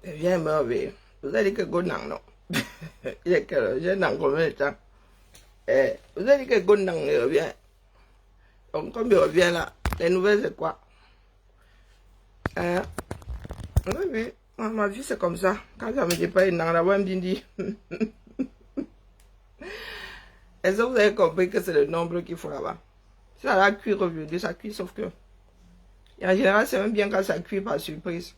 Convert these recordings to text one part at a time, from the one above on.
Viens me ver. Vous avez dit que Gonang, non? Il est quelle heure? J'ai dans combien de temps? Vous avez dit que Gonang revient. Donc, comme il revient là, les nouvelles, c'est quoi? Oui, oui. Ma vie, c'est comme ça. Quand ça me dit pas, il n'en a pas me dit. Est-ce que vous avez compris que c'est le nombre qu'il faut là-bas? Ça va cuire aujourd'hui, ça cuit, sauf que. Et en général, c'est même bien quand ça cuit par surprise.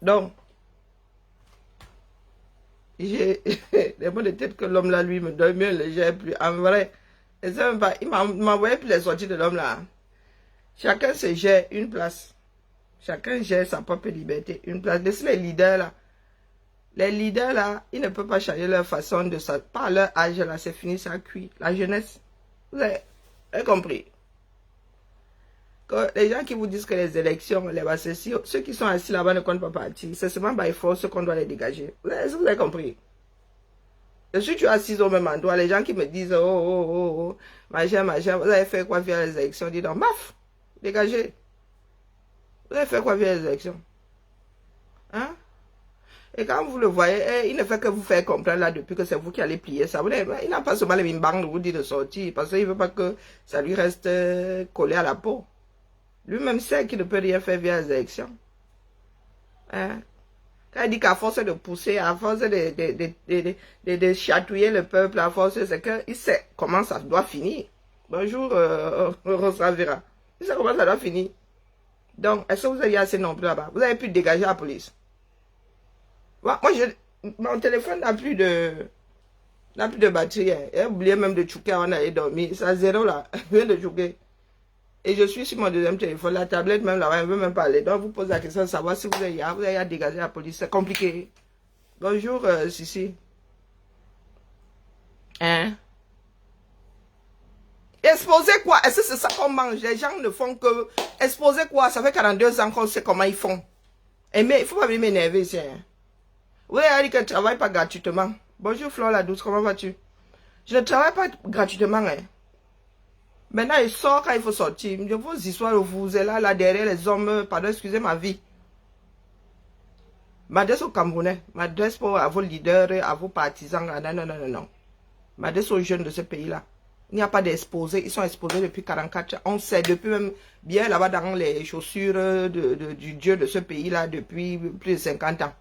Donc, j'ai des mots de tête que l'homme là, lui, me donne mieux, le gère plus. En vrai, et ça même pas, il m'a envoyé plus les sorties de l'homme là. Chacun se gère une place. Chacun gère sa propre liberté. Une place. De les leaders là, ils ne peuvent pas changer leur façon de ça. Pas leur âge là, c'est fini, ça cuit. La jeunesse, vous avez compris. Que les gens qui vous disent que les élections, ceux qui sont assis là-bas ne comptent pas partir. C'est seulement par force qu'on doit les dégager. Vous avez compris. Je suis toujours assis au même endroit. Les gens qui me disent, machin, vous avez fait quoi via les élections? Dis donc, maf, dégagez. Vous avez fait quoi via les élections? Hein? Et quand vous le voyez, il ne fait que vous faire comprendre là depuis que c'est vous qui allez plier ça. Il n'a pas seulement les mimbangs de vous dire de sortir parce qu'il ne veut pas que ça lui reste collé à la peau. Lui-même sait qu'il ne peut rien faire via les élections. Hein? Quand il dit qu'à force de pousser, à force de chatouiller le peuple, à force, c'est qu'il sait comment ça doit finir. Bonjour, Rosa Vera. Il sait comment ça doit finir. Donc, est-ce que vous avez assez non plus là-bas? Vous avez pu dégager la police. Moi, mon téléphone n'a plus de batterie. J'ai oublié même de chouquer avant d'aller dormir. Ça zéro là. Je viens de chouquer. Et je suis sur mon deuxième téléphone. La tablette même là-bas, elle ne veut même parler. Donc, vous posez la question de savoir si vous avez à dégager la police. C'est compliqué. Bonjour, Sissi. Hein? Exposer quoi? Est-ce que c'est ça qu'on mange? Les gens ne font que... Exposer quoi? Ça fait 42 ans qu'on sait comment ils font. Et mais il ne faut pas m'énerver ici. Hein? Oui, elle dit qu'elle ne travaille pas gratuitement. Bonjour Flore la douce, comment vas-tu? Je ne travaille pas gratuitement. Hein. Maintenant, il sort quand il faut sortir. Vos histoires, vous êtes là derrière les hommes. Pardon, excusez ma vie. M'adresse aux Camerounais. M'adresse à vos leaders, à vos partisans. Non. M'adresse aux jeunes de ce pays-là. Il n'y a pas d'exposés. Ils sont exposés depuis 44 ans. On sait depuis même bien là-bas dans les chaussures du dieu de ce pays-là depuis plus de 50 ans.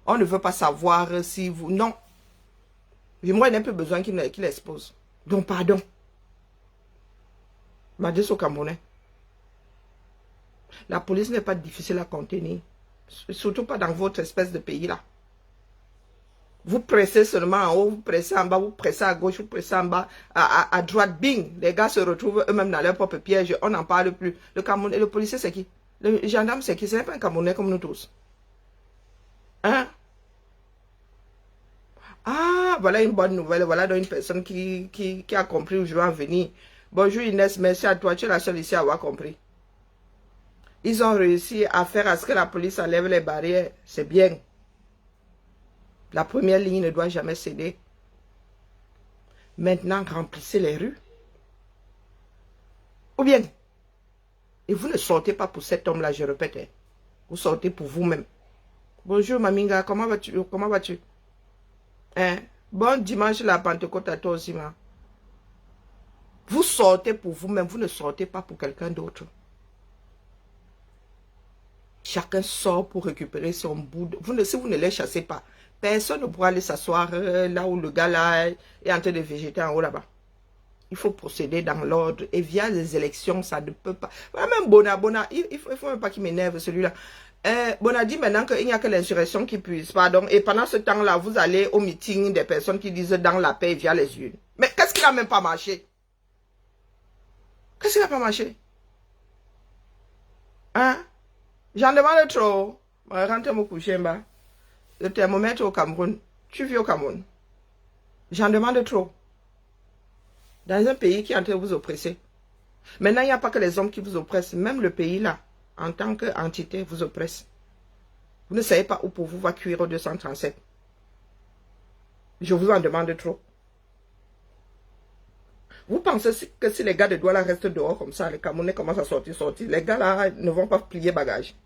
On ne veut pas savoir si vous... Non. Moi, il n'a plus besoin qu'il expose. Donc, pardon. M'adresse aux Camerounais. La police n'est pas difficile à contenir. Surtout pas dans votre espèce de pays-là. Vous pressez seulement en haut, vous pressez en bas, vous pressez à gauche, vous pressez en bas, à droite, bing. Les gars se retrouvent eux-mêmes dans leur propre piège. On n'en parle plus. Le Camerounais, le policier, c'est qui? Le gendarme, c'est qui? Ce n'est pas un Camerounais comme nous tous. Hein? Ah, voilà une bonne nouvelle. Voilà donc une personne qui a compris où je vais en venir. Bonjour Inès, merci à toi. Tu es la seule ici à avoir compris. Ils ont réussi à faire à ce que la police enlève les barrières. C'est bien. La première ligne ne doit jamais céder. Maintenant, remplissez les rues. Ou bien, et vous ne sortez pas pour cet homme-là, je répète. Hein. Vous sortez pour vous-même. Bonjour Maminga, comment vas-tu? Comment vas-tu? Hein? Bon dimanche la Pentecôte à toi aussi, ma. Vous sortez pour vous-même, vous ne sortez pas pour quelqu'un d'autre. Chacun sort pour récupérer son bout. Si vous ne les chassez pas, personne ne pourra aller s'asseoir là où le gars là est en train de végéter en haut là-bas. Il faut procéder dans l'ordre. Et via les élections, ça ne peut pas. Même Bona, il faut même pas qu'il m'énerve celui-là. Bona dit maintenant qu'il n'y a que l'insurrection qui puisse. Pardon. Et pendant ce temps-là, vous allez au meeting des personnes qui disent dans la paix via les urnes. Mais qu'est-ce qui n'a même pas marché? Qu'est-ce qui n'a pas marché? Hein? J'en demande trop. Rentre me coucher, bas. Le thermomètre au Cameroun. Tu vis au Cameroun. J'en demande trop. Dans un pays qui est en train de vous oppresser. Maintenant, il n'y a pas que les hommes qui vous oppressent. Même le pays là, en tant qu'entité, vous oppresse. Vous ne savez pas où pour vous va cuire au 237. Je vous en demande trop. Vous pensez que si les gars de Douala restent dehors comme ça, les Camerounais commencent à sortir. Les gars là ne vont pas plier bagage.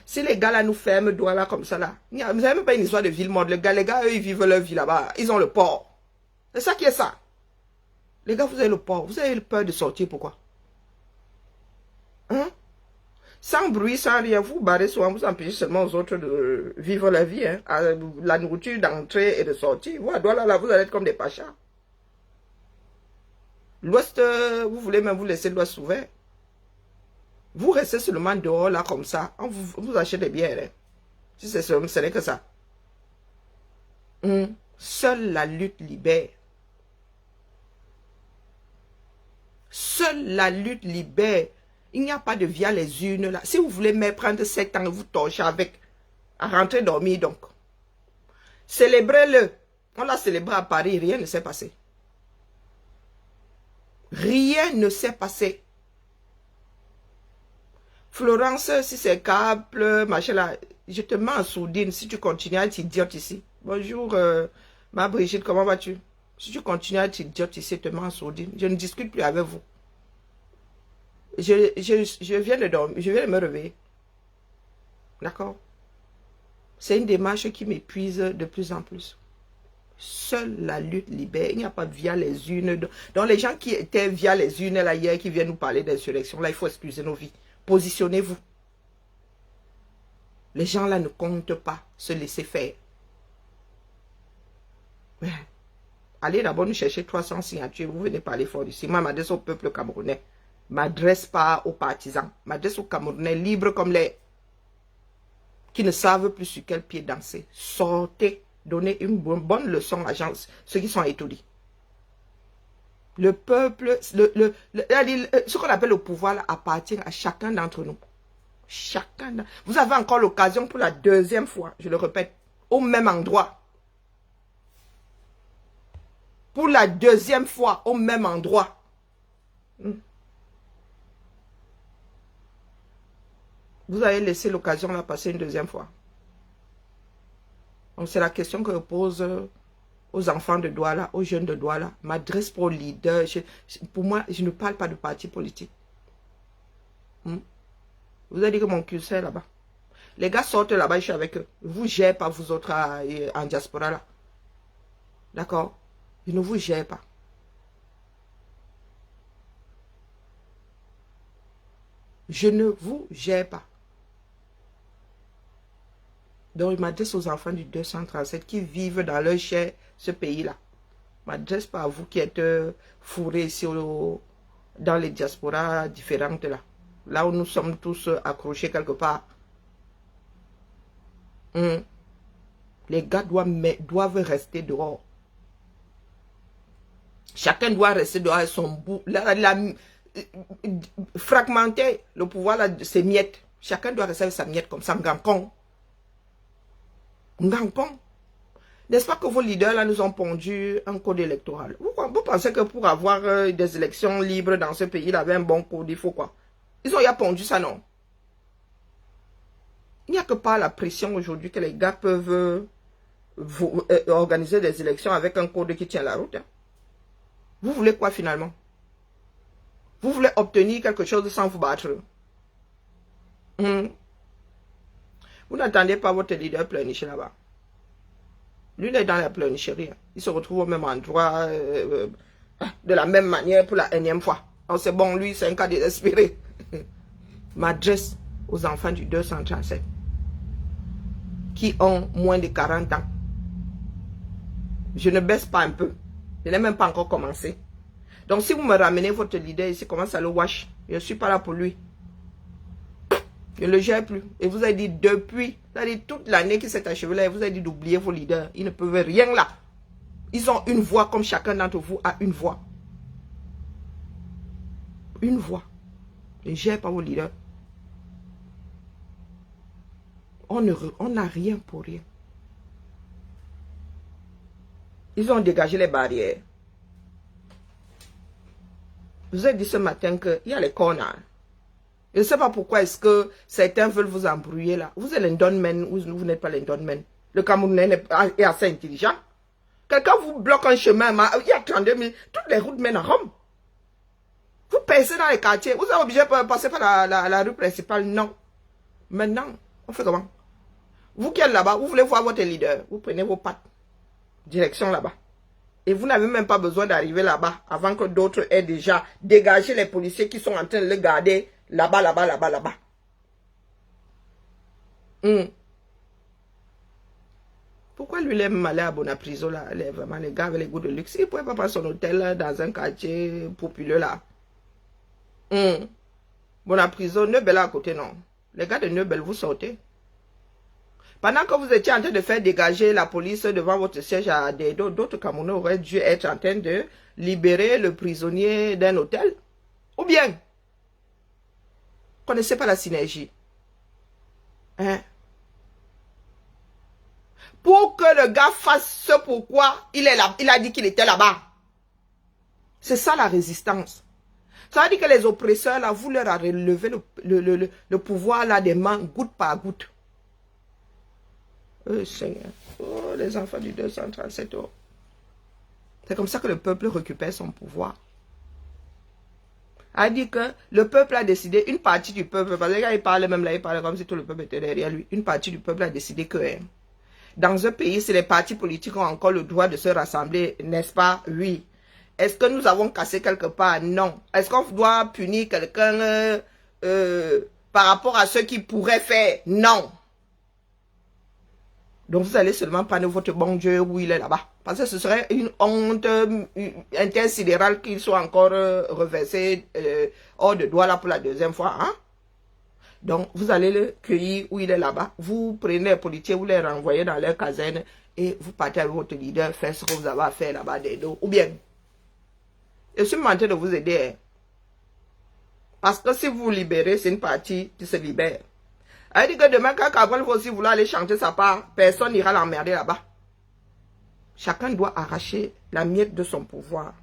Si les gars là nous ferment Douala comme ça là, vous n'avez même pas une histoire de ville morte. Les gars, eux, ils vivent leur vie là-bas. Ils ont le port. C'est ça qui est ça. Les gars, vous avez le port. Vous avez peur de sortir, pourquoi? Hein? Sans bruit, sans rien, vous barrez souvent, vous empêchez seulement aux autres de vivre la vie. Hein? La nourriture d'entrée et de sortie. Vous, à Douala, là, vous allez être comme des pachas. L'Ouest, vous voulez même vous laisser l'Ouest ouvert. Vous restez seulement dehors, là, comme ça. On vous achète des bières. Hein? Si ce n'est que ça. Seule la lutte libère. Seule la lutte libère. Il n'y a pas de via les urnes là. Si vous voulez même prendre 7 ans et vous torcher avec, à rentrer dormir donc. Célébrez-le. On l'a célébré à Paris, rien ne s'est passé. Rien ne s'est passé. Florence, si c'est câble, machin là, je te mets en sourdine si tu continues à être idiote ici. Bonjour, ma Brigitte, comment vas-tu? Si tu continues à être idiote ici, je te mets en sourdine. Je ne discute plus avec vous. Je viens de dormir, je viens de me réveiller. D'accord? C'est une démarche qui m'épuise de plus en plus. Seule la lutte libère. Il n'y a pas via les urnes. Donc les gens qui étaient via les urnes là hier, qui viennent nous parler d'insurrection, là il faut excuser nos vies. Positionnez-vous. Les gens là ne comptent pas se laisser faire. Ouais. Allez d'abord nous chercher 300 signatures. Vous venez parler fort ici. Moi, je m'adresse au peuple camerounais. Je ne m'adresse pas aux partisans. Je m'adresse aux Camerounais libres comme les qui ne savent plus sur quel pied danser. Sortez, donnez une bonne leçon à ceux qui sont étourdis. Le peuple, ce qu'on appelle le pouvoir là, appartient à chacun d'entre nous. Chacun. Vous avez encore l'occasion pour la deuxième fois, je le répète, au même endroit. Pour la deuxième fois, au même endroit. Vous avez laissé l'occasion là passer une deuxième fois. Donc c'est la question que je pose aux enfants de Douala, aux jeunes de Douala. M'adresse pour leader. Pour moi, je ne parle pas de parti politique. Vous avez dit que mon curseur est là-bas. Les gars sortent là-bas, je suis avec eux. Vous ne gérez pas vous autres en diaspora là. D'accord? Je ne vous gère pas. Je ne vous gère pas. Donc, je m'adresse aux enfants du 237 qui vivent dans leur chair ce pays-là. Je ne m'adresse pas à vous qui êtes fourrés ici dans les diasporas différentes là. Là où nous sommes tous accrochés quelque part. Les gars doivent rester dehors. Chacun doit rester dehors avec son bout. Fragmenter le pouvoir, c'est miettes. Chacun doit rester avec sa miette comme ça, Ngankong. Ngankong. N'est-ce pas que vos leaders là nous ont pondu un code électoral? Vous pensez que pour avoir des élections libres dans ce pays, il avait un bon code, il faut quoi? Ils ont pondu ça, non? Il n'y a que par la pression aujourd'hui que les gars peuvent organiser des élections avec un code qui tient la route. Hein. Vous voulez quoi finalement? Vous voulez obtenir quelque chose sans vous battre? Vous n'attendez pas votre leader pleurnicher là-bas. Lui, il est dans la pleurnicherie. Il se retrouve au même endroit, de la même manière pour la énième fois. Alors c'est bon, lui, c'est un cas désespéré. M'adresse aux enfants du 237 qui ont moins de 40 ans. Je ne baisse pas un peu. Je n'ai même pas encore commencé. Donc si vous me ramenez votre leader ici, comment ça le wash? Je ne suis pas là pour lui. Je ne le gère plus. Et vous avez dit depuis, vous avez dit toute l'année qui s'est achevée là, vous avez dit d'oublier vos leaders. Ils ne peuvent rien là. Ils ont une voix comme chacun d'entre vous a une voix. Une voix. Ne gère pas vos leaders. On n'a rien pour rien. Ils ont dégagé les barrières. Je vous ai dit ce matin qu'il y a les corners. Je ne sais pas pourquoi est-ce que certains veulent vous embrouiller là. Vous êtes l'endowment ou vous n'êtes pas l'endowment. Le Camerounais est assez intelligent. Quelqu'un vous bloque un chemin, il y a 32 000, toutes les routes mènent à Rome. Vous passez dans les quartiers, vous êtes obligé de passer par la rue principale, non. Maintenant, On fait comment? Vous qui êtes là-bas, vous voulez voir votre leader. Vous prenez vos pattes. Direction là-bas. Et vous n'avez même pas besoin d'arriver là-bas avant que d'autres aient déjà dégagé les policiers qui sont en train de le garder là-bas, là-bas, là-bas, là-bas. Pourquoi lui, il aime aller à Bonapriso là? Vraiment, les gars avec les goûts de luxe. Il ne pouvait pas prendre son hôtel là, dans un quartier populeux là. Bonapriso, Neubel à côté, non. Les gars de Neubel, vous sortez. Pendant que vous étiez en train de faire dégager la police devant votre siège à Dedo, d'autres Camerounais auraient dû être en train de libérer le prisonnier d'un hôtel. Ou bien, vous ne connaissez pas la synergie. Hein? Pour que le gars fasse ce pourquoi il est là, il a dit qu'il était là-bas. C'est ça la résistance. Ça veut dire que les oppresseurs, là, vous leur avez relevé le pouvoir là, des mains, goutte par goutte. Oh Seigneur, oh les enfants du 237 ans. C'est comme ça que le peuple récupère son pouvoir. A dit que le peuple a décidé, une partie du peuple, parce que quand il parlait même là, il parlait comme si tout le peuple était derrière lui. Une partie du peuple a décidé que dans un pays, si les partis politiques ont encore le droit de se rassembler, n'est-ce pas? Oui. Est-ce que nous avons cassé quelque part? Non. Est-ce qu'on doit punir quelqu'un par rapport à ce qu'il pourrait faire? Non. Donc vous allez seulement prendre votre bon Dieu où il est là-bas. Parce que ce serait une honte intersidérale qu'il soit encore reversé hors de droit là pour la deuxième fois. Hein? Donc vous allez le cueillir où il est là-bas. Vous prenez les policiers, vous les renvoyez dans leur caserne et vous partez avec votre leader, faire ce que vous avez à faire là-bas des dos. Ou bien, je suis menté de vous aider. Hein? Parce que si vous vous libérez, c'est une partie qui se libère. Elle dit que demain, quand Cabral va aussi vouloir aller chanter sa part, personne n'ira l'emmerder là-bas. Chacun doit arracher la miette de son pouvoir.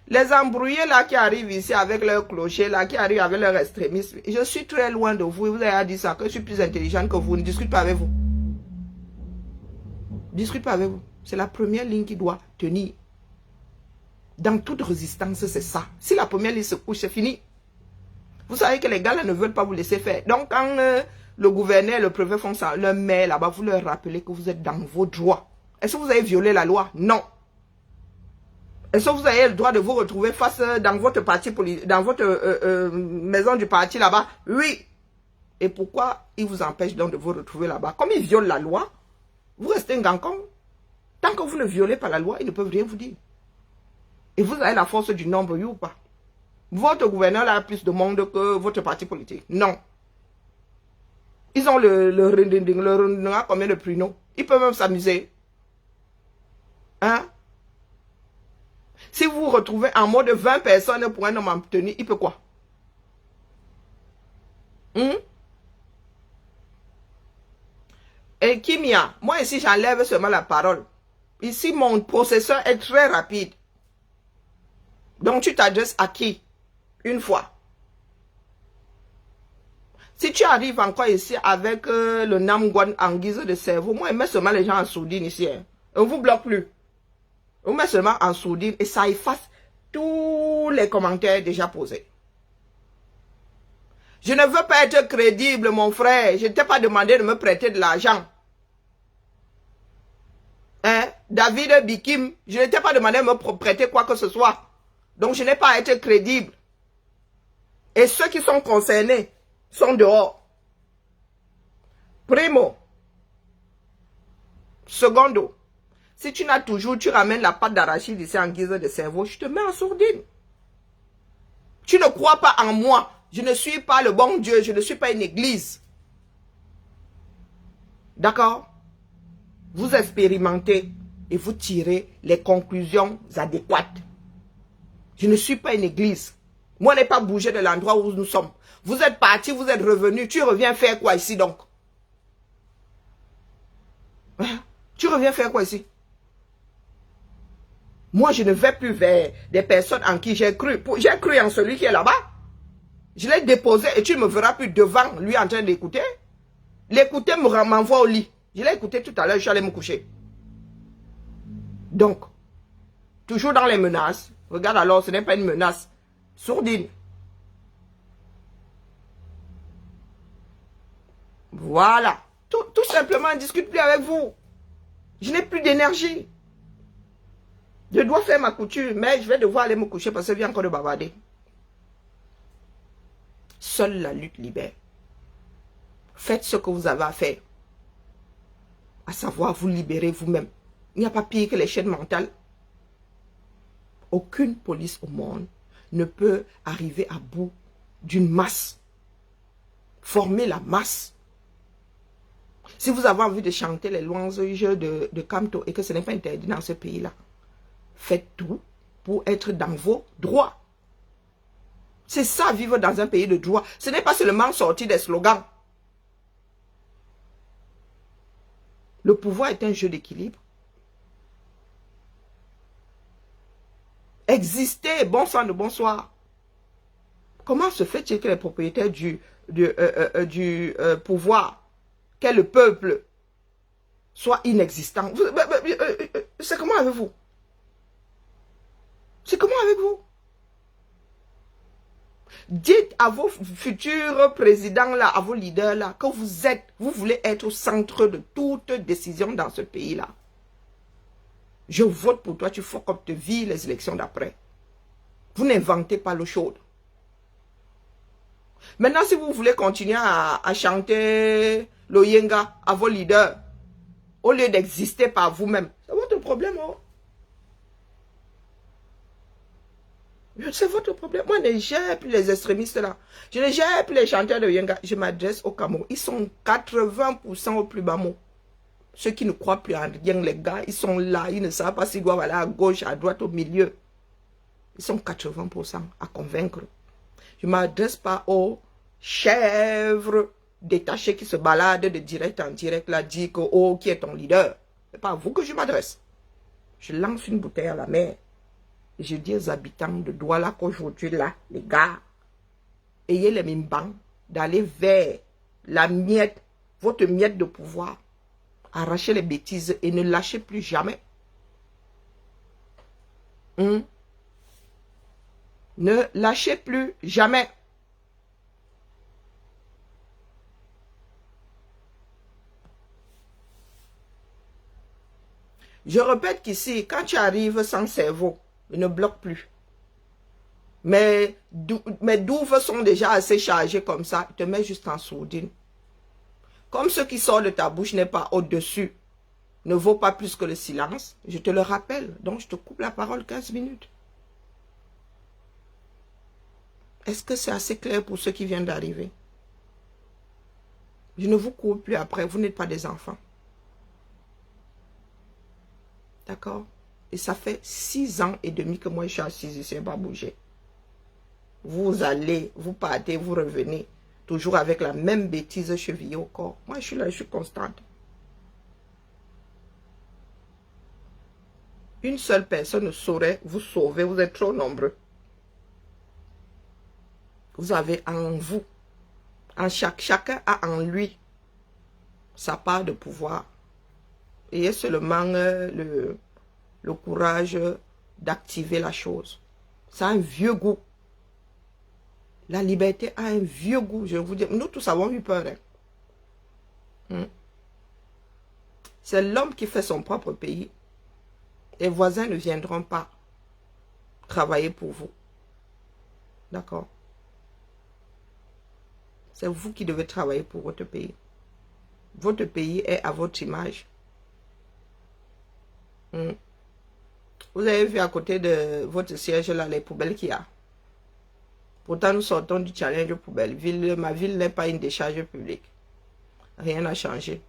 Les embrouillés là qui arrivent ici avec leur clocher, là qui arrivent avec leur extrémisme, je suis très loin de vous. Vous avez dit ça, que je suis plus intelligente que vous. Ne discute pas avec vous. Discute pas avec vous. C'est la première ligne qui doit tenir. Dans toute résistance, c'est ça. Si la première ligne se couche, c'est fini. Vous savez que les gars là ne veulent pas vous laisser faire. Donc quand le gouverneur, le préfet font ça, le maire là-bas, vous leur rappelez que vous êtes dans vos droits. Est-ce que vous avez violé la loi? Non. Est-ce que vous avez le droit de vous retrouver face dans votre parti politique, dans votre maison du parti là-bas? Oui. Et pourquoi ils vous empêchent donc de vous retrouver là-bas? Comme ils violent la loi, vous restez un gancon. Tant que vous ne violez pas la loi, ils ne peuvent rien vous dire. Et vous avez la force du nombre, oui ou pas? Votre gouverneur a plus de monde que votre parti politique. Non. Ils ont le combien de pruneaux? Ils peuvent même s'amuser. Hein? Si vous vous retrouvez en mode 20 personnes pour un homme en tenue, il peut quoi? Et Kimia, moi ici j'enlève seulement la parole. Ici mon processeur est très rapide. Donc tu t'adresses à qui? Une fois. Si tu arrives encore ici avec le Namgwan en guise de cerveau, moi je mets seulement les gens en sourdine ici. Hein. On ne vous bloque plus. On met seulement en sourdine et ça efface tous les commentaires déjà posés. Je ne veux pas être crédible, mon frère. Je ne t'ai pas demandé de me prêter de l'argent. Hein? David Bikim, je ne t'ai pas demandé de me prêter quoi que ce soit. Donc je n'ai pas à être crédible. Et ceux qui sont concernés sont dehors. Primo. Secondo. Si tu n'as toujours, tu ramènes la pâte d'arachide ici en guise de cerveau, je te mets en sourdine. Tu ne crois pas en moi. Je ne suis pas le bon Dieu. Je ne suis pas une église. D'accord? Vous expérimentez et vous tirez les conclusions adéquates. Je ne suis pas une église. Moi, je n'ai pas bougé de l'endroit où nous sommes. Vous êtes partis, vous êtes revenus. Tu reviens faire quoi ici donc? Hein? Tu reviens faire quoi ici? Moi, je ne vais plus vers des personnes en qui j'ai cru. J'ai cru en celui qui est là-bas. Je l'ai déposé et tu ne me verras plus devant lui en train d'écouter. L'écouter m'envoie au lit. Je l'ai écouté tout à l'heure, je suis allé me coucher. Donc, toujours dans les menaces. Regarde alors, ce n'est pas une menace. Sourdine. Voilà. Tout simplement, je ne discute plus avec vous. Je n'ai plus d'énergie. Je dois faire ma couture, mais je vais devoir aller me coucher parce que je viens encore de bavarder. Seule la lutte libère. Faites ce que vous avez à faire. À savoir vous libérer vous-même. Il n'y a pas pire que les chaînes mentales. Aucune police au monde ne peut arriver à bout d'une masse. Former la masse. Si vous avez envie de chanter les louanges de Kamto et que ce n'est pas interdit dans ce pays-là, faites tout pour être dans vos droits. C'est ça, vivre dans un pays de droit. Ce n'est pas seulement sortir des slogans. Le pouvoir est un jeu d'équilibre. Exister, bon sang de bonsoir. Comment se fait-il que les propriétaires du pouvoir, qu'est le peuple, soient inexistants? C'est comment avec vous? C'est comment avec vous? Dites à vos futurs présidents-là, à vos leaders-là, que vous voulez être au centre de toute décision dans ce pays-là. Je vote pour toi, tu fuck up ta vie, les élections d'après. Vous n'inventez pas l'eau chaude. Maintenant, si vous voulez continuer à chanter l'Oyenga à vos leaders, au lieu d'exister par vous-même, c'est votre problème. Oh. C'est votre problème. Moi, je ne gère plus les extrémistes là. Je ne gère plus les chanteurs de Yenga. Je m'adresse au Cameroun. Ils sont 80% au plus bas mot. Ceux qui ne croient plus en rien, les gars, ils sont là. Ils ne savent pas s'ils doivent aller à gauche, à droite, au milieu. Ils sont 80% à convaincre. Je ne m'adresse pas aux chèvres détachés qui se baladent de direct en direct là, dit que, oh, qui est ton leader? Ce n'est pas à vous que je m'adresse. Je lance une bouteille à la mer. Et je dis aux habitants de Douala qu'aujourd'hui, là, les gars, ayez les mimbans d'aller vers la miette, votre miette de pouvoir. Arrachez les bêtises et ne lâchez plus jamais. Ne lâchez plus jamais. Je répète qu'ici, quand tu arrives sans cerveau, il ne bloque plus. Mais douves sont déjà assez chargés comme ça, il te met juste en sourdine. Comme ce qui sort de ta bouche n'est pas au-dessus, ne vaut pas plus que le silence, je te le rappelle. Donc je te coupe la parole 15 minutes. Est-ce que c'est assez clair pour ceux qui viennent d'arriver? Je ne vous cours plus après, vous n'êtes pas des enfants. D'accord? Et ça fait 6 ans et demi que moi je suis assise ici, je n'ai pas bougé. Vous allez, vous partez, vous revenez. Toujours avec la même bêtise chevillée au corps. Moi je suis là, je suis constante. Une seule personne ne saurait vous sauver, vous êtes trop nombreux. Vous avez en vous, chacun a en lui sa part de pouvoir. Ayez seulement le courage d'activer la chose. Ça a un vieux goût. La liberté a un vieux goût. Je vous dis, nous tous avons eu peur. Hein? C'est l'homme qui fait son propre pays. Les voisins ne viendront pas travailler pour vous. D'accord? C'est vous qui devez travailler pour votre pays. Votre pays est à votre image. Vous avez vu à côté de votre siège là les poubelles qu'il y a. Pourtant nous sortons du challenge poubelle. Ma ville n'est pas une décharge publique. Rien n'a changé.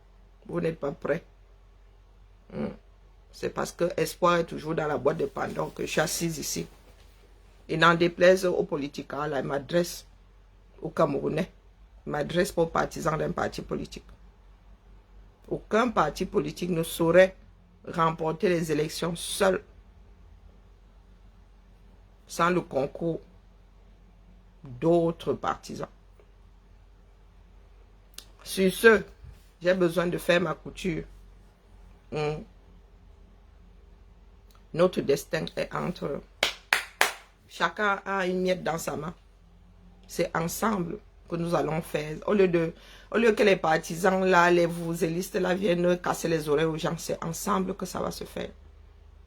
Vous n'êtes pas prêts. C'est parce que espoir est toujours dans la boîte de Pandore que je suis assise ici. Et n'en déplaise aux politiques, là, il m'adresse aux Camerounais. Il m'adresse aux partisans d'un parti politique. Aucun parti politique ne saurait remporter les élections seul, sans le concours d'autres partisans. Sur ce, j'ai besoin de faire ma couture. Notre destin est entre... Chacun a une miette dans sa main. C'est ensemble que nous allons faire. Au lieu que les partisans là, les vouzelistes là viennent casser les oreilles aux gens, c'est ensemble que ça va se faire.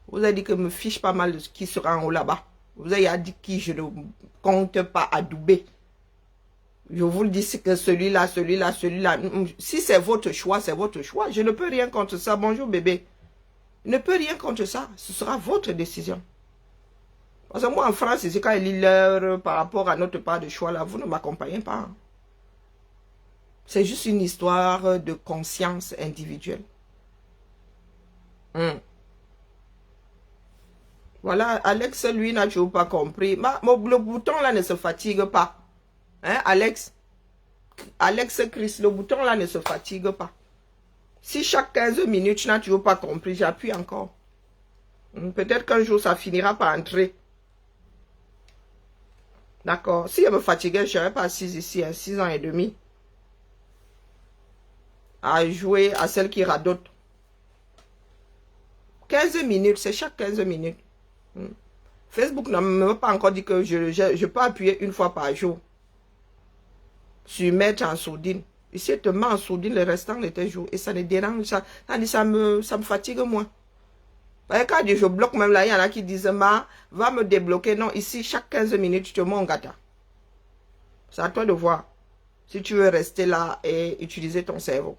Vous avez dit que me fiche pas mal de ce qui sera en haut là-bas. Vous avez dit qui je ne compte pas adouber. Je vous le dis, c'est que celui-là, celui-là, celui-là. Si c'est votre choix, c'est votre choix. Je ne peux rien contre ça. Bonjour bébé. Je ne peux rien contre ça. Ce sera votre décision. Parce que moi en France, c'est quand il lit l'heure par rapport à notre part de choix là, vous ne m'accompagnez pas. C'est juste une histoire de conscience individuelle. Voilà, Alex, lui, n'a toujours pas compris. Le bouton là ne se fatigue pas. Hein, Alex? Alex Chris, le bouton là ne se fatigue pas. Si chaque 15 minutes, tu n'as toujours pas compris, j'appuie encore. Peut-être qu'un jour, ça finira par entrer. D'accord. Si je me fatiguais, je ne serais pas assise ici, à 6 ans et demi. À jouer à celle qui radote. 15 minutes, c'est chaque 15 minutes. Facebook ne m'a pas encore dit que je peux appuyer une fois par jour. Sur mettre en sourdine. Ici, je te mets en sourdine le restant de tes jours. Et ça ne dérange, ça me fatigue moins. Quand je bloque même là, il y en a qui disent, va me débloquer. Non, ici, chaque 15 minutes, tu te mets en gâteau. C'est à toi de voir. Si tu veux rester là et utiliser ton cerveau.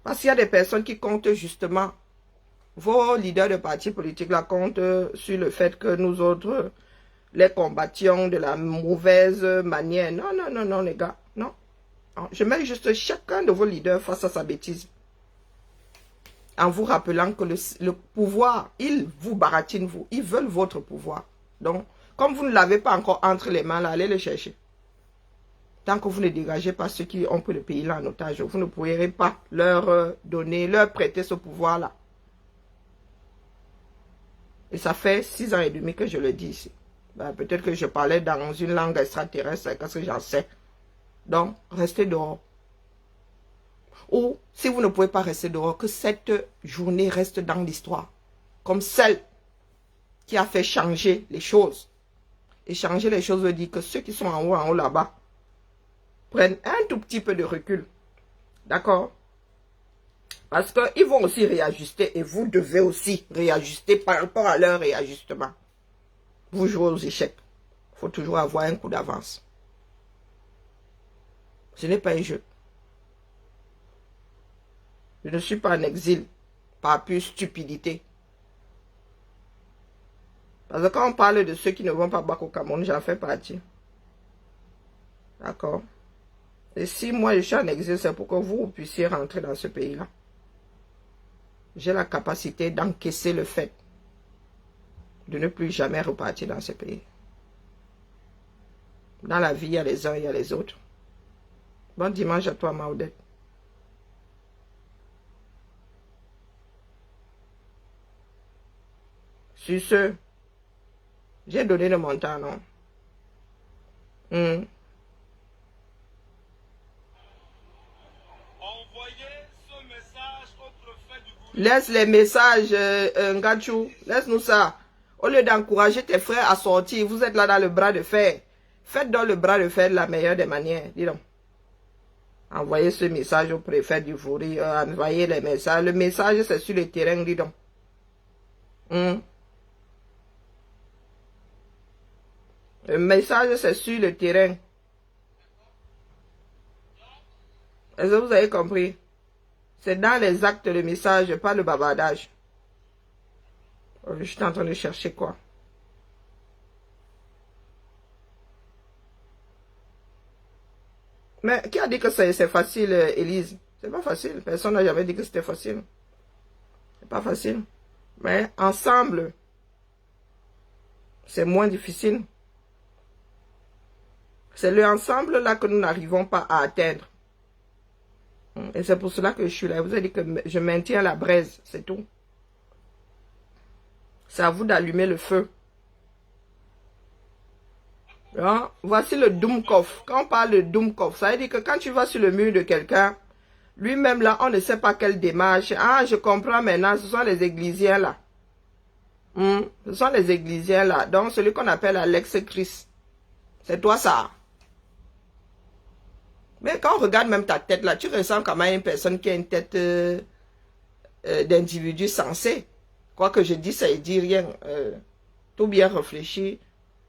Parce qu'il y a des personnes qui comptent justement. Vos leaders de partis politiques là comptent sur le fait que nous autres les combattions de la mauvaise manière. Non, non, non, non, les gars. Non. Je mets juste chacun de vos leaders face à sa bêtise. En vous rappelant que le pouvoir, ils vous baratinent, vous. Ils veulent votre pouvoir. Donc, comme vous ne l'avez pas encore entre les mains, là, allez le chercher. Tant que vous ne dégagez pas ceux qui ont pris le pays là en otage, vous ne pourrez pas leur donner, leur prêter ce pouvoir-là. Et ça fait 6 ans et demi que je le dis ici. Peut-être que je parlais dans une langue extraterrestre, qu'est-ce que j'en sais. Donc, restez dehors. Ou, si vous ne pouvez pas rester dehors, que cette journée reste dans l'histoire. Comme celle qui a fait changer les choses. Et changer les choses veut dire que ceux qui sont en haut là-bas, prennent un tout petit peu de recul. D'accord? Parce qu'ils vont aussi réajuster et vous devez aussi réajuster par rapport à leur réajustement. Vous jouez aux échecs. Il faut toujours avoir un coup d'avance. Ce n'est pas un jeu. Je ne suis pas en exil par pure stupidité. Parce que quand on parle de ceux qui ne vont pas battre au Cameroun, j'en fais partie. D'accord? Et si moi je suis en exil, c'est pour que vous puissiez rentrer dans ce pays-là. J'ai la capacité d'encaisser le fait de ne plus jamais repartir dans ce pays. Dans la vie, il y a les uns, il y a les autres. Bon dimanche à toi, Maudette. Sur ce, j'ai donné le montant, non? Laisse les messages, Ngachou. Laisse-nous ça. Au lieu d'encourager tes frères à sortir, vous êtes là dans le bras de fer. Faites dans le bras de fer de la meilleure des manières. Dis donc. Envoyez ce message au préfet du Vouri. Envoyez les messages. Le message, c'est sur le terrain, dis donc. Le message, c'est sur le terrain. Est-ce que vous avez compris? C'est dans les actes le message, pas le bavardage. Je suis en train de chercher quoi? Mais qui a dit que c'est facile, Élise? C'est pas facile. Personne n'a jamais dit que c'était facile. C'est pas facile. Mais ensemble, c'est moins difficile. C'est le ensemble là que nous n'arrivons pas à atteindre. Et c'est pour cela que je suis là. Vous avez dit que je maintiens la braise, c'est tout. C'est à vous d'allumer le feu. Hein? Voici le Doomkov. Quand on parle de Doomkov, ça veut dire que quand tu vas sur le mur de quelqu'un, lui-même là, on ne sait pas quelle démarche. Ah, je comprends maintenant, ce sont les églisiens là. Ce sont les églisiens là. Donc, celui qu'on appelle Alex Chris. C'est toi ça. Mais quand on regarde même ta tête là, tu ressens quand même une personne qui a une tête d'individu sensé. Quoi que je dis, ça ne dit rien. Tout bien réfléchi.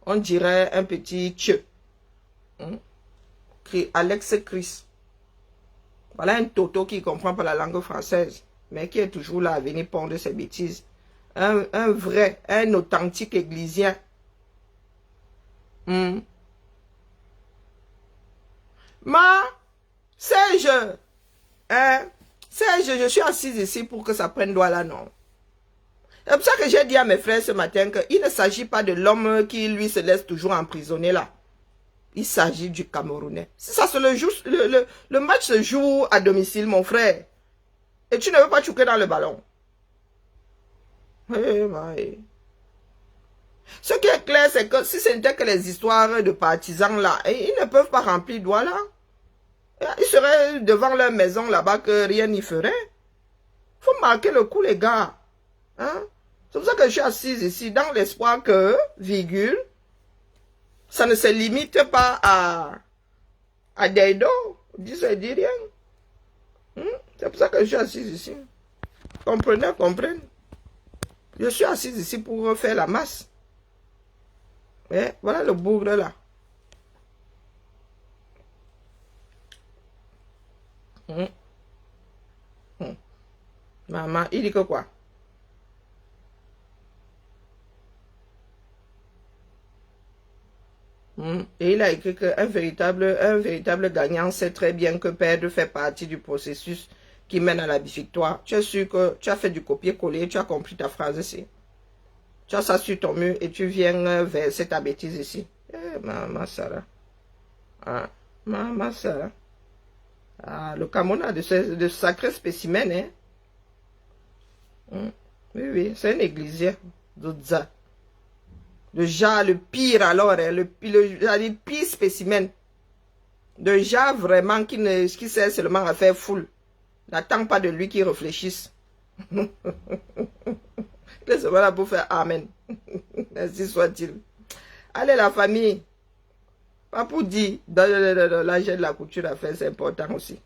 On dirait un petit tchè. Alex Chris. Voilà un toto qui ne comprend pas la langue française, mais qui est toujours là à venir pondre ses bêtises. Un vrai, un authentique églisien. Ma, sais-je, je suis assise ici pour que ça prenne droit là, non. C'est pour ça que j'ai dit à mes frères ce matin qu'il ne s'agit pas de l'homme qui, lui, se laisse toujours emprisonner là. Il s'agit du Camerounais. Si ça se le match se joue à domicile, mon frère. Et tu ne veux pas choquer dans le ballon. Ce qui est clair, c'est que si ce n'était que les histoires de partisans là, ils ne peuvent pas remplir doigt là. Ils seraient devant leur maison là-bas que rien n'y ferait. Il faut marquer le coup, les gars. Hein? C'est pour ça que je suis assise ici, dans l'espoir que, virgule, ça ne se limite pas à des dos. Ça ne dit rien. C'est pour ça que je suis assise ici. Comprenez, comprenez. Je suis assise ici pour faire la masse. Et voilà le bougre là. Maman, il dit que quoi? Et il a écrit qu'un véritable gagnant sait très bien que perdre fait partie du processus qui mène à la victoire. Tu es sûr que tu as fait du copier-coller, tu as compris ta phrase ici. Tu as ça sur ton mur et tu viens verser ta bêtise ici. Maman Sarah. Ah, maman Sarah. Ah, le Cameroun a de sacrés spécimens, hein. Oui, oui, c'est un églisien. D'Odza. Le genre, le pire alors, hein, le pire spécimen. Le genre vraiment qui sert seulement à faire foule. N'attends pas de lui qu'il réfléchisse. Laisse voilà pour faire Amen. Ainsi soit-il. Allez la famille. Pas pour dire, là j'ai de la couture à faire, c'est important aussi.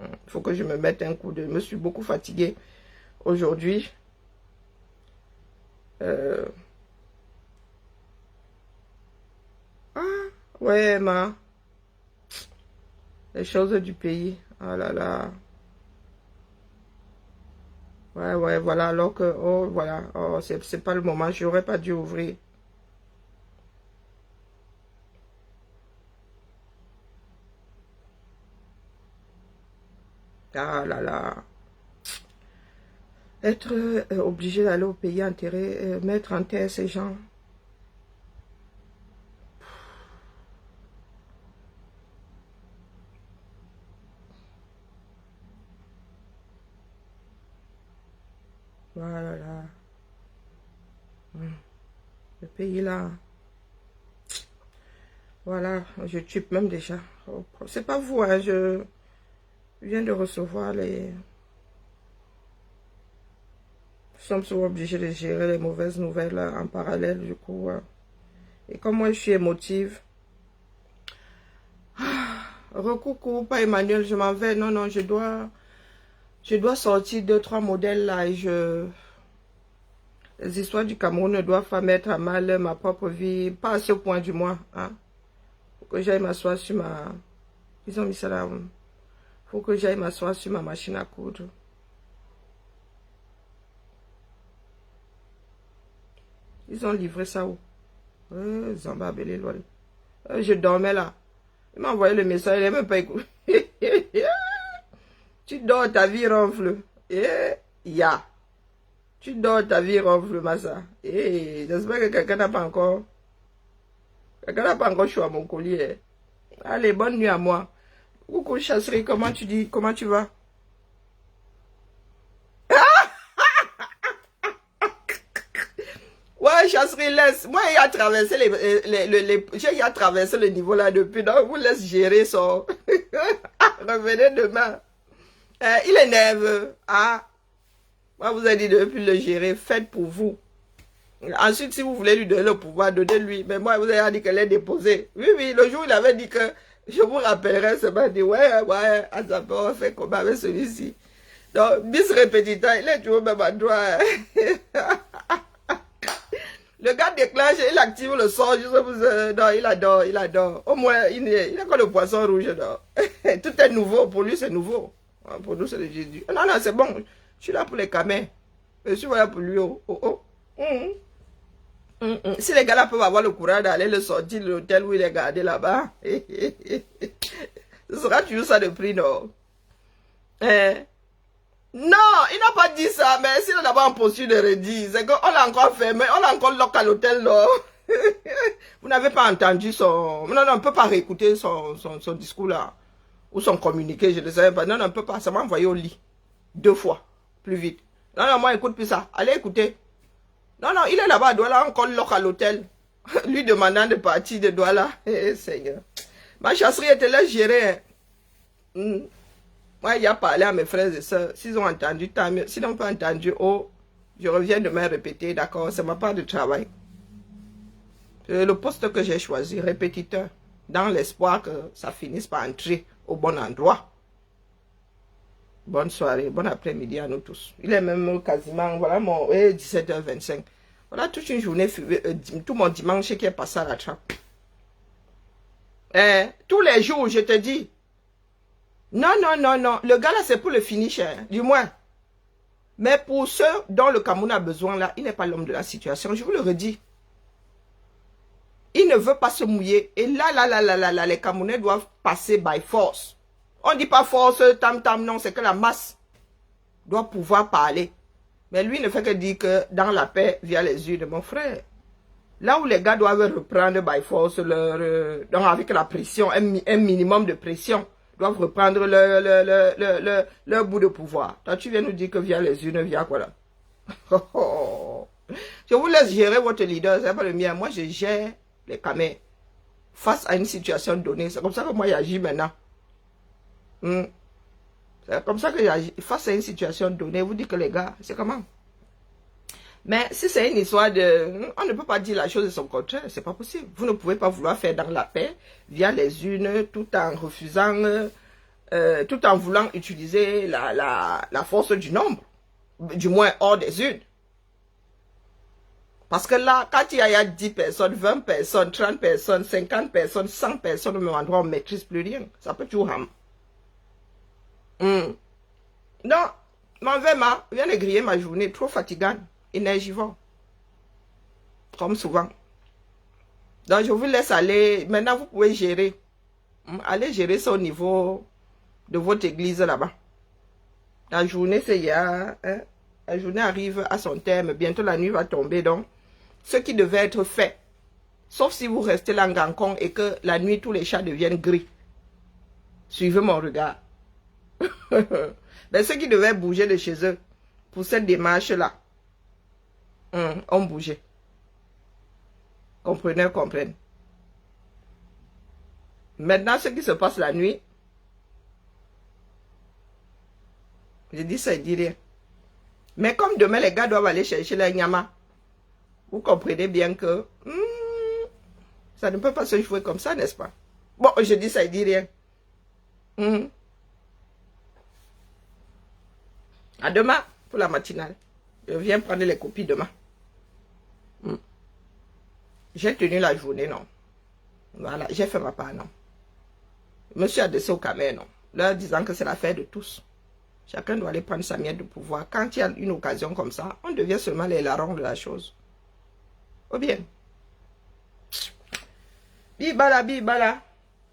Il faut que je me mette un coup de... Je me suis beaucoup fatiguée aujourd'hui. Ah, ouais, les choses du pays. Ah là là. Ouais, voilà, alors que, oh, voilà, oh, c'est pas le moment, j'aurais pas dû ouvrir. Ah là là. Être obligé d'aller au pays enterrer, mettre en terre ces gens. Voilà là. Le pays là. Voilà, je tue même déjà. Oh, c'est pas vous, hein, je viens de recevoir les... Nous sommes souvent obligés de gérer les mauvaises nouvelles en parallèle, du coup. Et comme moi, je suis émotive. Recoucou, pas Emmanuel, je m'en vais. Non, non, je dois sortir 2-3 modèles là et les histoires du Cameroun ne doivent pas mettre à mal ma propre vie, pas à ce point du moins. Hein. Faut que j'aille m'asseoir sur ma... Ils ont mis ça là. Faut que j'aille m'asseoir sur ma machine à coudre. Ils ont livré ça où? Zamba Belé Loire. Je dormais là. Il m'a envoyé le message, il n'a même pas écouté. Tu dors, ta vie ronfle. Tu dors, ta vie ronfle, Massa. J'espère que quelqu'un n'a pas encore... Quelqu'un n'a pas encore choisi mon collier. Allez, bonne nuit à moi. Coucou, Chasserie, comment tu dis? Comment tu vas? Ouais, Chasserie, laisse. Moi, il a traversé j'ai traversé le niveau là depuis. Donc, vous laisse gérer son... Revenez demain. Il est nerveux. Ah. Moi, vous avez dit depuis le gérer. Faites pour vous. Ensuite, si vous voulez lui donner le pouvoir, donnez-lui. Mais moi, vous avez dit qu'elle est déposée. Oui, oui, le jour où il avait dit que je vous rappellerai, c'est pas dit, ouais, à sa part, on fait combat avec celui-ci. Donc, bis répétiteur, il est toujours même endroit. Le gars déclenche, il active le sort, non, il adore, il adore. Au moins, il a comme le poisson rouge, non. Tout est nouveau, pour lui c'est nouveau. Pour nous c'est le Jésus. Non, non, c'est bon, je suis là pour les camins. Je suis là pour lui, oh, oh, oh. Si les gars-là peuvent avoir le courage d'aller le sortir de l'hôtel où il est gardé là-bas, ce sera toujours ça de prix, non? Non, il n'a pas dit ça, mais s'il est d'abord en posture de redire, c'est qu'on l'a encore fermé, on l'a encore lock à l'hôtel, là. Vous n'avez pas entendu son... Non, non, on ne peut pas réécouter son discours, là. Ou son communiqué, je ne sais pas. Non, non, on ne peut pas, ça m'a envoyé au lit. 2 fois, plus vite. Non, non, moi, écoute plus ça. Allez écouter. Non, non, il est là-bas à Douala, encore lock à l'hôtel. Lui demandant de partir de Douala. Seigneur. Ma chasserie était là gérée. Moi, il a parlé à mes frères et sœurs. S'ils ont entendu, tant mieux. S'ils n'ont pas entendu, oh, je reviens demain répéter, d'accord, c'est ma part de travail. C'est le poste que j'ai choisi, répétiteur, dans l'espoir que ça finisse par entrer au bon endroit. Bonne soirée, bon après-midi à nous tous. Il est même quasiment, voilà mon 17h25. Voilà toute une journée, tout mon dimanche qui est passé à la trappe. Tous les jours, je te dis. Non, non, non, non. Le gars là, c'est pour le finish, hein, du moins. Mais pour ceux dont le Cameroun a besoin là, il n'est pas l'homme de la situation. Je vous le redis. Il ne veut pas se mouiller. Et là, les Camerounais doivent passer by force. On ne dit pas force, tam, non, c'est que la masse doit pouvoir parler. Mais lui ne fait que dire que dans la paix, via les yeux de mon frère. Là où les gars doivent reprendre by force, donc avec la pression, un minimum de pression, doivent reprendre leur bout de pouvoir. Toi, tu viens nous dire que via les urnes, via quoi là? Je vous laisse gérer votre leader, c'est pas le mien. Moi, je gère les camés face à une situation donnée. C'est comme ça que moi, j'agis maintenant. C'est comme ça que j'agis. Face à une situation donnée, vous dites que les gars, c'est comment? Mais si c'est une histoire de... On ne peut pas dire la chose de son contraire, c'est pas possible. Vous ne pouvez pas vouloir faire dans la paix, via les urnes, tout en refusant, tout en voulant utiliser la force du nombre, du moins hors des urnes. Parce que là, quand il y a 10 personnes, 20 personnes, 30 personnes, 50 personnes, 100 personnes au même endroit, on ne maîtrise plus rien. Ça peut toujours ham. Non, m'en vais, viens de griller ma journée, trop fatigante. Énergivore. Comme souvent. Donc, je vous laisse aller. Maintenant, vous pouvez gérer. Allez gérer ça au niveau de votre église là-bas. La journée, c'est hier. Hein? La journée arrive à son terme. Bientôt, la nuit va tomber. Donc, ce qui devait être fait, sauf si vous restez là en gancon et que la nuit, tous les chats deviennent gris. Suivez mon regard. Mais ceux qui devaient bouger de chez eux pour cette démarche-là, on bougeait. Comprenez, comprennent. Maintenant, ce qui se passe la nuit, je dis ça, il dit rien. Mais comme demain, les gars doivent aller chercher la nyama, vous comprenez bien que ça ne peut pas se jouer comme ça, n'est-ce pas? Bon, je dis ça, il dit rien. À demain pour la matinale. Je viens prendre les copies demain. J'ai tenu la journée, non. Voilà, j'ai fait ma part, non. Je me suis adressé au Cameroun, non. Leur disant que c'est l'affaire de tous. Chacun doit aller prendre sa miette de pouvoir. Quand il y a une occasion comme ça, on devient seulement les larrons de la chose. Ou bien. Bibala.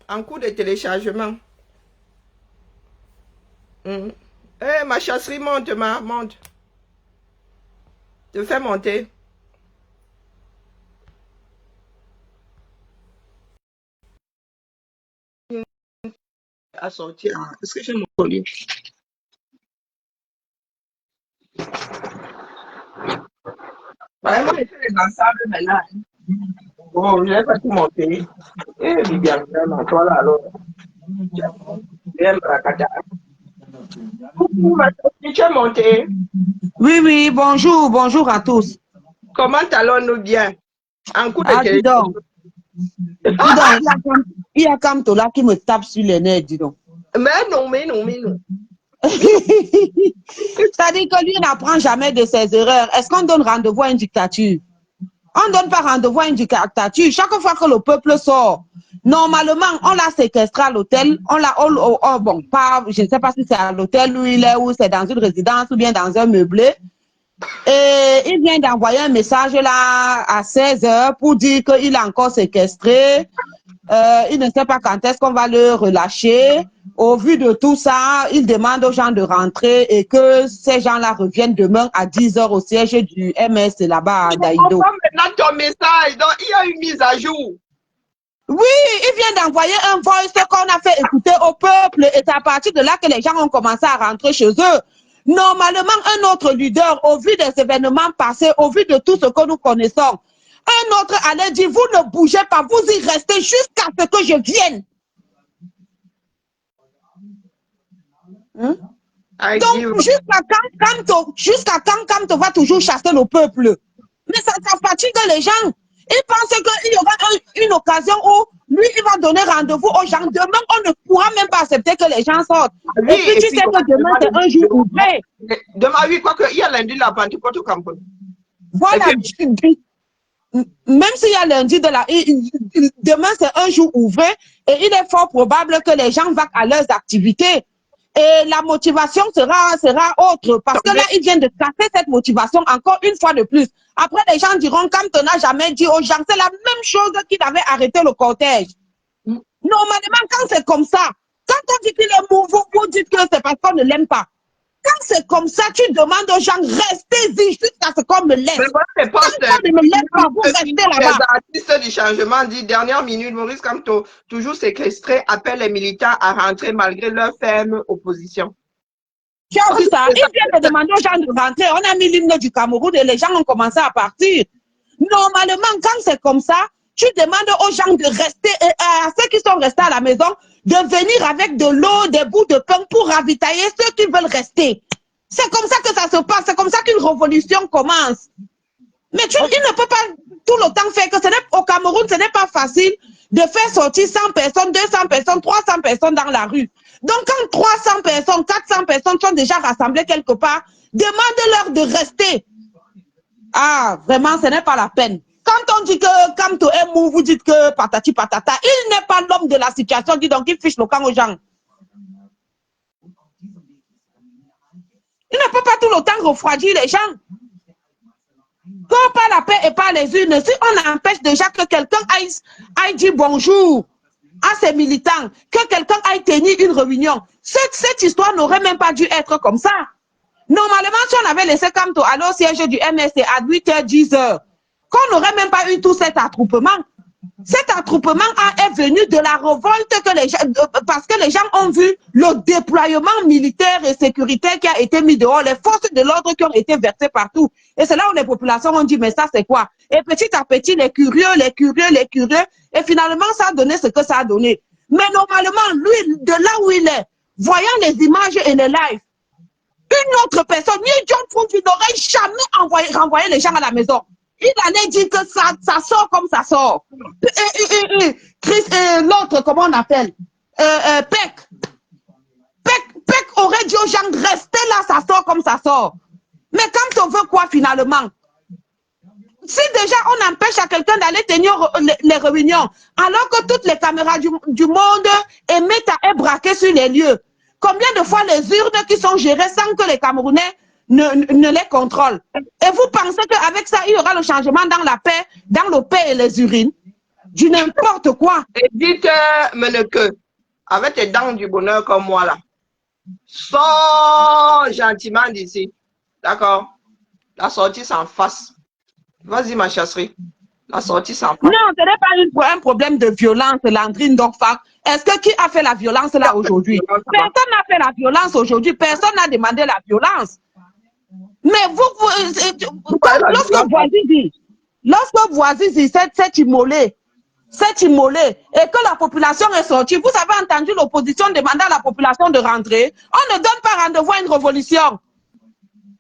En cours de téléchargement. Ma chasserie monte, monte. Te fais monter. À sortir. Est-ce que j'ai mon collier? Vraiment, je fais les ensembles maintenant. Bon, je n'ai pas tout monté. Eh, Viviane, vraiment, toi là, alors. J'aime Rakata. Coucou, ma chérie, tu es montée. Oui, bonjour à tous. Comment allons-nous bien? En coup de Ah, dis donc. Dis donc, il y a Kamto là qui me tape sur les nerfs, dis donc. Mais non. C'est-à-dire que lui n'apprend jamais de ses erreurs. Est-ce qu'on donne rendez-vous à une dictature? On ne donne pas rendez-vous à une dictature. Chaque fois que le peuple sort, normalement, on l'a séquestré à l'hôtel. Bon, pas, je ne sais pas si c'est à l'hôtel où il est, ou c'est dans une résidence, ou bien dans un meublé. Et il vient d'envoyer un message là à 16 h pour dire qu'il est encore séquestré. Il ne sait pas quand est-ce qu'on va le relâcher. Au vu de tout ça, il demande aux gens de rentrer et que ces gens-là reviennent demain à 10 h au siège du MS là-bas à Daïdo. Maintenant ton message, donc il y a une mise à jour. Oui, il vient d'envoyer un voice qu'on a fait écouter au peuple et c'est à partir de là que les gens ont commencé à rentrer chez eux. Normalement, un autre leader, au vu des événements passés, au vu de tout ce que nous connaissons, un autre allait dire, vous ne bougez pas, vous y restez jusqu'à ce que je vienne. Donc, jusqu'à quand Kamto va toujours chasser le peuple? Mais ça fatigue les gens. Ils pensent qu'il y aura une occasion où lui, il va donner rendez-vous aux gens. Demain, on ne pourra même pas accepter que les gens sortent. Oui, et puis, tu sais que demain, c'est un jour ouvré. Demain, oui, quoi qu'il y a lundi, la Pentecôte au Cameroun. Voilà. Même s'il y a lundi, demain, c'est un jour ouvré et il est fort probable que les gens vaquent à leurs activités. Et la motivation sera autre. Parce que là, ils viennent de casser cette motivation encore une fois de plus. Après, les gens diront, comme tu n'as jamais dit aux gens, c'est la même chose qu'il avait arrêté le cortège. Normalement, quand c'est comme ça, quand on dit qu'il est mauvais, vous dites que c'est parce qu'on ne l'aime pas. Quand c'est comme ça, tu demandes aux gens, restez-y jusqu'à ce qu'on me laisse. Mais quand on ne me laisse pas, vous restez là-bas. Les artistes du changement dit, dernière minute, Maurice Kamto, toujours séquestré, appelle les militants à rentrer malgré leur ferme opposition. Tu as vu ça? Ils viennent de demander aux gens de rentrer. On a mis l'hymne du Cameroun et les gens ont commencé à partir. Normalement, quand c'est comme ça, tu demandes aux gens de rester, et à ceux qui sont restés à la maison, de venir avec de l'eau, des bouts de pain pour ravitailler ceux qui veulent rester. C'est comme ça que ça se passe. C'est comme ça qu'une révolution commence. Mais il ne peut pas tout le temps faire que au Cameroun, ce n'est pas facile de faire sortir 100 personnes, 200 personnes, 300 personnes dans la rue. Donc, quand 300 personnes, 400 personnes sont déjà rassemblées quelque part, demandez-leur de rester. Ah, vraiment, ce n'est pas la peine. Quand on dit que Kamto est mou, vous dites que patati patata, il n'est pas l'homme de la situation, dit donc il fiche le camp aux gens. Il ne peut pas tout le temps refroidir les gens. Quand pas la paix et pas les urnes, si on empêche déjà que quelqu'un aille dire bonjour à ses militants, que quelqu'un aille tenir une réunion, cette histoire n'aurait même pas dû être comme ça. Normalement, si on avait laissé Kamto aller au siège du MSC à 8 h, 10 h, qu'on n'aurait même pas eu tout cet attroupement. Cet attroupement est venu de la révolte que les gens, parce que les gens ont vu le déploiement militaire et sécuritaire qui a été mis dehors, les forces de l'ordre qui ont été versées partout. Et c'est là où les populations ont dit, mais ça c'est quoi? Et petit à petit, les curieux, et finalement ça a donné ce que ça a donné. Mais normalement, lui, de là où il est, voyant les images et les lives, une autre personne, ni John Funk, il n'aurait jamais renvoyé les gens à la maison. Il allait dire que ça sort comme ça sort. Chris, l'autre, comment on appelle? Peck aurait dit aux gens, restez là, ça sort comme ça sort. Mais quand on veut quoi finalement? Si déjà on empêche à quelqu'un d'aller tenir les réunions, alors que toutes les caméras du monde émettent et braquées sur les lieux, combien de fois les urnes qui sont gérées sans que les Camerounais ne les contrôlent? Et vous pensez qu'avec ça, il y aura le changement dans la paix, dans le paix et les urines? Du n'importe quoi. Et dites, Meneke, avec tes dents du bonheur comme moi là, sors gentiment d'ici. D'accord? La sortie s'en face. Vas-y, ma chasserie. La sortie s'en face. Non, ce n'est pas un problème de violence, Landrine Dorfak. Est-ce que qui a fait la violence là aujourd'hui? Personne n'a fait la violence aujourd'hui. Personne n'a demandé la violence. Mais lorsque Voisy dit c'est immolé, et que la population est sortie, vous avez entendu l'opposition demander à la population de rentrer, on ne donne pas rendez-vous à une révolution.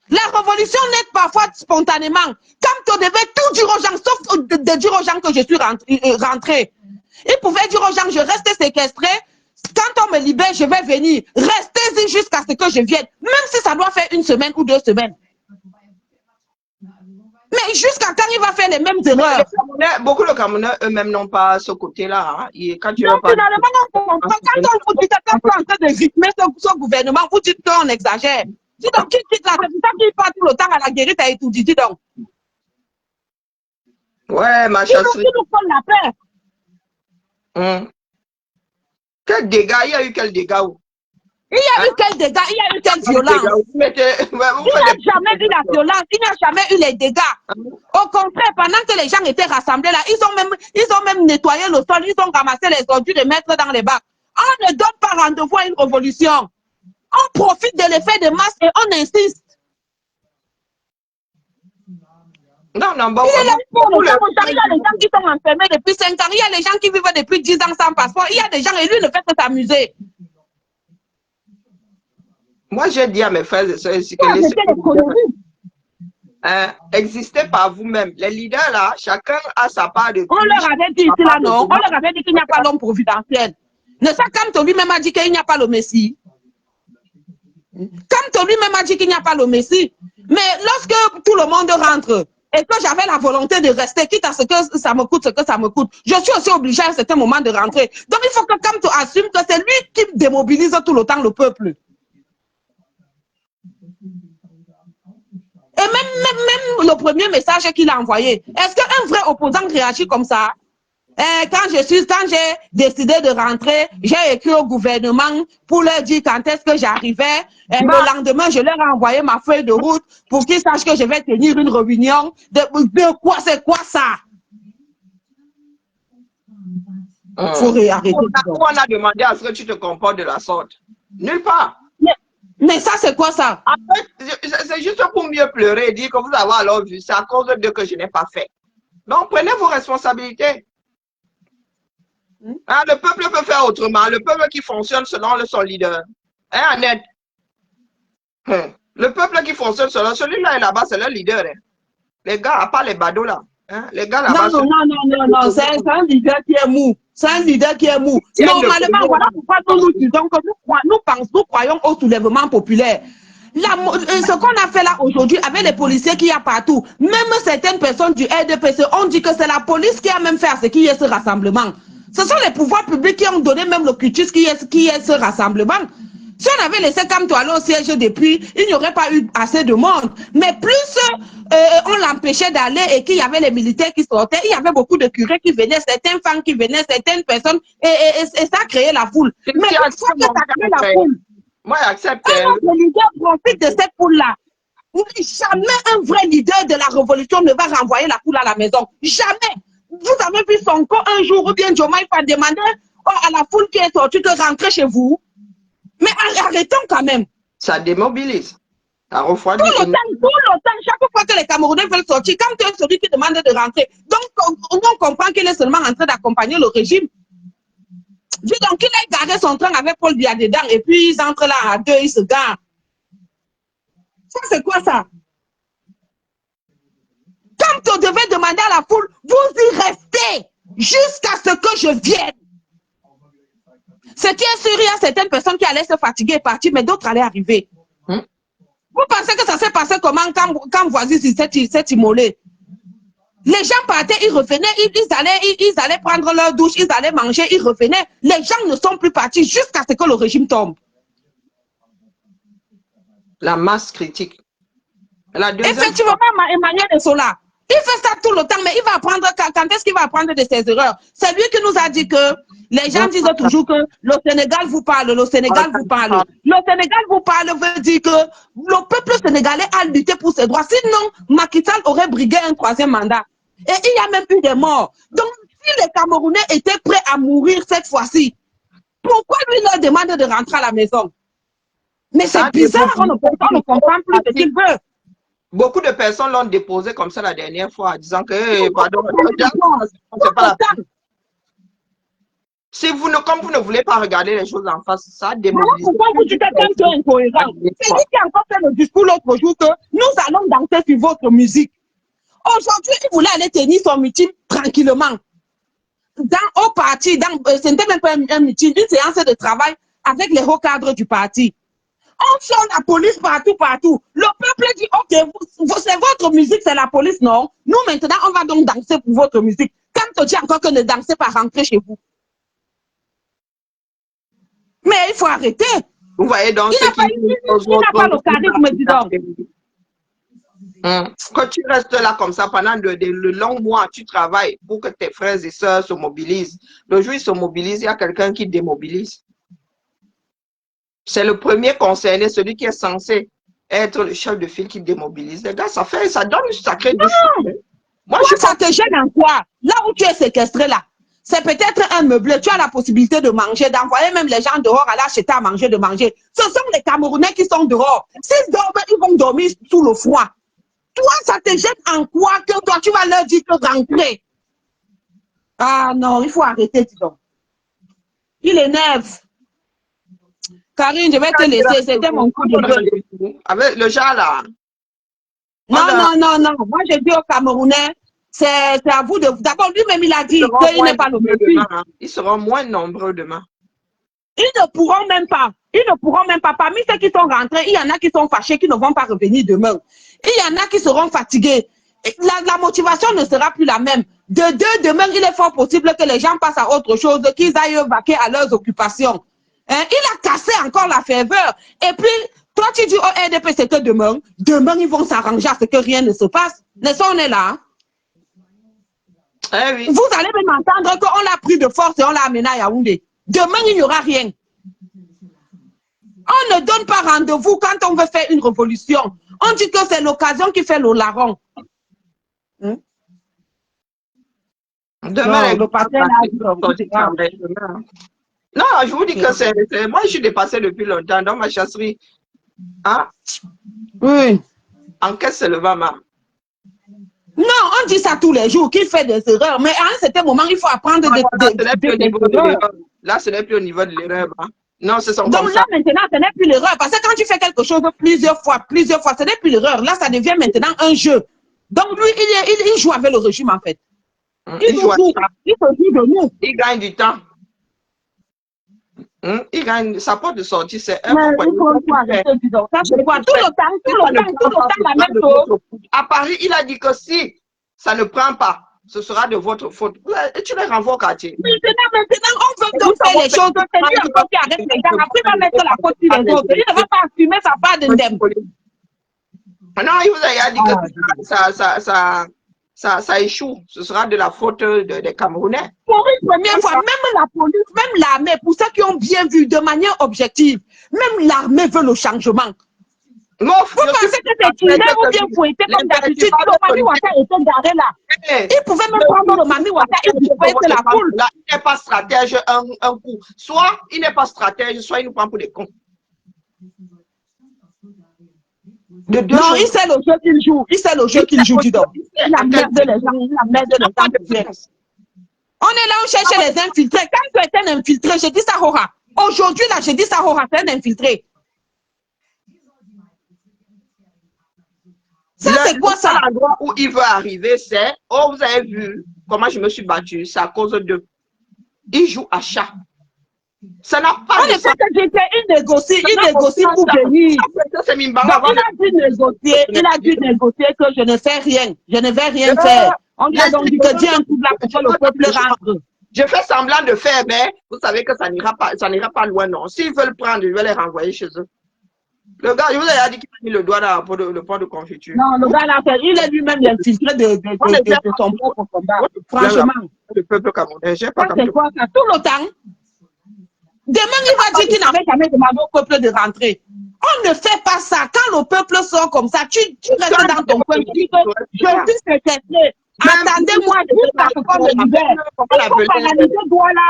La révolution naît parfois spontanément. Quand on devait tout dire aux gens, sauf de dire aux gens que je suis rentrée. Il pouvait dire aux gens, je reste séquestré. Quand on me libère, je vais venir. Restez-y jusqu'à ce que je vienne. Même si ça doit faire 1 semaine ou 2 semaines. Mais jusqu'à quand il va faire les mêmes erreurs? Beaucoup de Camerounais eux-mêmes n'ont pas ce côté-là. Hein. Quand tu donc, finalement, quand on vous dit que en train de rythmer ce gouvernement, vous dites qu'on exagère. Dis donc, qui quitte là? C'est pour ça qu'il part tout le temps à la guérite à étudier. Dis donc. Ouais, ma chasserie. Qui nous prend la paix? Quel dégât? Il y a eu quel dégât? Il y a eu quel dégât? Il y a eu quelle violence? Il n'y a jamais eu la violence. Il n'y a jamais eu les dégâts. Au contraire, pendant que les gens étaient rassemblés là, ils ont même nettoyé le sol, ils ont ramassé les ordures de mettre dans les bacs. On ne donne pas rendez-vous à une révolution. On profite de l'effet de masse et on insiste. Non, bon. Il y a les gens qui sont enfermés depuis 5 ans. Il y a les gens qui vivent depuis 10 ans sans passeport. Il y a des gens et lui ne fait que s'amuser. Moi, j'ai dit à mes frères et sœurs ici que existez par vous-même. Les leaders là, chacun a sa part de... On leur avait dit ici là, non? On leur avait dit qu'il n'y a pas l'homme providentiel. Ne ça, quand lui-même a dit qu'il n'y a pas le Messie. Quand lui-même a dit qu'il n'y a pas le Messie. Mais lorsque tout le monde rentre et que j'avais la volonté de rester, quitte à ce que ça me coûte ce que ça me coûte, je suis aussi obligée à un certain moment de rentrer. Donc il faut que Kamto assume que c'est lui qui démobilise tout le temps le peuple. Et même le premier message qu'il a envoyé, est-ce qu'un vrai opposant réagit comme ça? Quand j'ai décidé de rentrer, j'ai écrit au gouvernement pour leur dire quand est-ce que j'arrivais. Le lendemain, je leur ai envoyé ma feuille de route pour qu'ils sachent que je vais tenir une réunion. De quoi, c'est quoi ça? Il faut arrêter. On a demandé à ce que tu te comportes de la sorte. Nulle part. Mais ça, c'est quoi ça? En fait, c'est juste pour mieux pleurer et dire que vous avez alors vu, c'est à cause de que je n'ai pas fait. Donc, prenez vos responsabilités. Hein, le peuple peut faire autrement. Le peuple qui fonctionne selon son leader. Hein, Annette? Le peuple qui fonctionne selon celui-là est là-bas, c'est le leader. Hein. Les gars, à part les badauds là. Hein, les gars là-bas. Non, c'est un leader qui est mou. C'est un leader qui est mou. Normalement, voilà pourquoi nous disons que nous croyons au soulèvement populaire. Ce qu'on a fait là aujourd'hui avec les policiers qu'il y a partout, même certaines personnes du RDPC ont dit que c'est la police qui a même fait à ce qu'il y ait ce rassemblement. Ce sont les pouvoirs publics qui ont donné même le cutus qui est ce rassemblement. Si on avait laissé Kamto aller au siège depuis, il n'y aurait pas eu assez de monde. Mais plus on l'empêchait d'aller et qu'il y avait les militaires qui sortaient, il y avait beaucoup de curés qui venaient, certaines femmes qui venaient, certaines personnes, et ça a créé la foule. Mais une fois que ça a créé la foule, moi j'accepte. Le leader profite de cette foule-là. Jamais un vrai leader de la révolution ne va renvoyer la foule à la maison. Jamais. Vous avez vu Sonko un jour ou bien Diomaye Faye demander à la foule qui est sortie de rentrer chez vous. Mais arrêtons quand même. Ça démobilise. Ça refroidit. Tout le temps, chaque fois que les Camerounais veulent sortir, quand tu es celui qui demande de rentrer, donc on comprend qu'il est seulement en train d'accompagner le régime. Dis donc, il a garé son train avec Paul Biya dedans et puis ils entrent là à deux, ils se garent. Ça, c'est quoi ça? Quand on devait demander à la foule, vous y restez jusqu'à ce que je vienne. Ce qui est sûr, il y a certaines personnes qui allaient se fatiguer et partir, mais d'autres allaient arriver. Vous pensez que ça s'est passé comment quand Voici s'est immolé? Les gens partaient, ils revenaient, ils allaient prendre leur douche, ils allaient manger, ils revenaient. Les gens ne sont plus partis jusqu'à ce que le régime tombe. La masse critique. Effectivement, Emmanuel Nsola, il fait ça tout le temps, mais il va apprendre, quand est-ce qu'il va apprendre de ses erreurs? C'est lui qui nous a dit que les gens disent toujours que le Sénégal vous parle, le Sénégal vous parle. Le Sénégal vous parle veut dire que le peuple sénégalais a lutté pour ses droits. Sinon, Macky Sall aurait brigué un 3e mandat. Et il y a même eu des morts. Donc, si les Camerounais étaient prêts à mourir cette fois-ci, pourquoi lui leur demande de rentrer à la maison? Mais c'est bizarre, on ne comprend plus ce qu'il veut. Beaucoup de personnes l'ont déposé comme ça la dernière fois, disant que, pardon, Si vous ne, comme vous ne voulez pas regarder les choses en face, ça Voilà démobilise. pourquoi vous dites quelqu'un qui est incohérent. C'est lui qui a encore fait le discours l'autre jour que nous allons danser sur votre musique. Aujourd'hui, il voulait aller tenir son meeting tranquillement. Au parti, ce n'était même pas un meeting, une séance de travail avec les hauts cadres du parti. On sort la police partout, partout. Le peuple dit, ok, c'est votre musique, c'est la police, non? Nous, maintenant, on va donc danser pour votre musique. Quand on dit encore que ne dansez pas, rentrez chez vous. Mais il faut arrêter. Vous voyez donc Il n'a pas le charisme, dis donc. Quand tu restes là comme ça pendant le long mois, tu travailles pour que tes frères et sœurs se mobilisent. Le jour où ils se mobilisent, il y a quelqu'un qui démobilise. C'est le premier concerné, celui qui est censé être le chef de file qui démobilise. Les gars, ça donne une sacrée douche. Moi, ça te gêne en quoi? Là où tu es séquestré là, c'est peut-être un meublé. Tu as la possibilité de manger, d'envoyer même les gens dehors à l'acheter à manger, de manger. Ce sont les Camerounais qui sont dehors. S'ils dorment, ils vont dormir sous le froid. Toi, ça te gêne en quoi que toi, tu vas leur dire que rentrer? Ah non, il faut arrêter, dis donc. Il énerve. Karine, je vais te laisser. C'était mon coup de gueule. Avec le genre là. Non. Moi, je dis aux Camerounais, c'est à vous de... D'abord, lui-même, il a dit qu'il n'est pas le monsieur. Ils seront moins nombreux demain. Ils ne pourront même pas. Ils ne pourront même pas. Parmi ceux qui sont rentrés, il y en a qui sont fâchés, qui ne vont pas revenir demain. Il y en a qui seront fatigués. La motivation ne sera plus la même. Demain, il est fort possible que les gens passent à autre chose, qu'ils aillent vaquer à leurs occupations. Hein? Il a cassé encore la ferveur. Et puis, toi, tu dis au RDP, c'est que demain, ils vont s'arranger à ce que rien ne se passe. Mais ça, on est là. Eh oui. Vous allez même entendre qu'on l'a pris de force et on l'a amené à Yaoundé. Demain, il n'y aura rien. On ne donne pas rendez-vous quand on veut faire une révolution. On dit que c'est l'occasion qui fait le larron. Demain, le patin non, je vous dis que c'est... Moi, je suis dépassé depuis longtemps dans ma chasserie. Hein? Oui. Enquête, c'est le vama. Non, on dit ça tous les jours, qu'il fait des erreurs. Mais à un certain moment, il faut apprendre des erreurs. Là, ce n'est plus au niveau de l'erreur. Hein? Non, ce sont donc comme là, ça. maintenant, ce n'est plus l'erreur. Parce que quand tu fais quelque chose plusieurs fois, ce n'est plus l'erreur. Là, ça devient maintenant un jeu. Donc lui, il joue avec le régime, en fait. Il se joue de nous. Il gagne du temps. Il gagne sa porte de sortie, c'est un peu. Tout le temps, la même chose. À Paris, il a dit que si ça ne prend pas, ce sera de votre faute. Et tu les renvoies au quartier. Maintenant, on veut donc faire les choses. C'est lui encore qui arrête les gens. Après, il va mettre la faute sur les autres. Il ne va pas assumer sa part d'indemne. Non, il vous a dit que ça échoue. Ce sera de la faute des Camerounais. Pour une première fois, même la police, même l'armée, pour ceux qui ont bien vu de manière objective, même l'armée veut le changement. Vous pensez que c'est Tiré ou bien fouetté comme d'habitude? Le Mami Ouatta était garé là. Il pouvait même prendre le Mami Ouatta et pouvait être la foule. Là, il n'est pas stratège un coup. Soit il n'est pas stratège, soit il nous prend pour des cons. Non, il sait le jeu qu'il joue. Il sait le jeu qu'il joue, dis donc. Il a merde les gens, il a merde les gens. On est là, on cherche les infiltrés. Quand tu es un infiltré, je dis ça, Hora. Aujourd'hui, là, je dis ça, Hora, c'est un infiltré. Ça, c'est quoi ça? L'endroit où il veut arriver, c'est, oh, vous avez vu comment je me suis battu, c'est à cause de... Il joue à chat. Ça n'a pas de sens. Il négocie pour venir. Il a dû négocier que je ne fais rien. Je ne vais rien faire. On lui a donc dit que Dieu un coup là pour que le peuple rentre. Je fais semblant de faire, mais vous savez que ça n'ira pas loin, non. S'ils veulent prendre, je vais les renvoyer chez eux. Le gars, je vous ai dit qu'il a mis le doigt dans le pot de confiture. Non, le gars là, il est lui-même infiltré de son propre combat. Franchement. Le peuple camerounais, j'ai pas c'est quoi ça? Tout le temps. Demain, il va dire qu'il n'avait jamais demandé au peuple de rentrer. On ne fait pas ça. Quand le peuple sort comme ça, tu restes dans ton coin. Tu dis que je suis séquestré. Attendez-moi, je vais faire comme le hiver. Il faut paralyser Douala.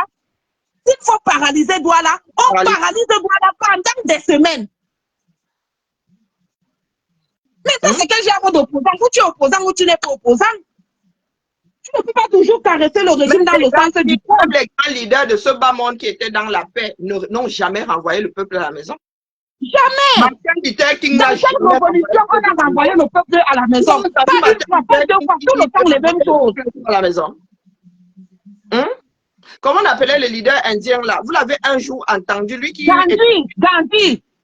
Il faut paralyser Douala. On paralyse Douala pendant des semaines. Mais ça, c'est quel genre d'opposant? Ou tu es opposant ou tu n'es pas opposant? Tu ne peux pas toujours caresser le régime dans le sens du poil. Même les grands leaders de ce bas monde qui étaient dans la paix n'ont jamais renvoyé le peuple à la maison. Jamais. Martin Luther King Dans n'a cette jamais révolution, on a renvoyé le peuple à la maison. Pas Pas une fois, pas deux fois, tout le temps les mêmes choses. À la maison. Hein? Comment on appelait le leader indien là? Vous l'avez un jour entendu, lui qui...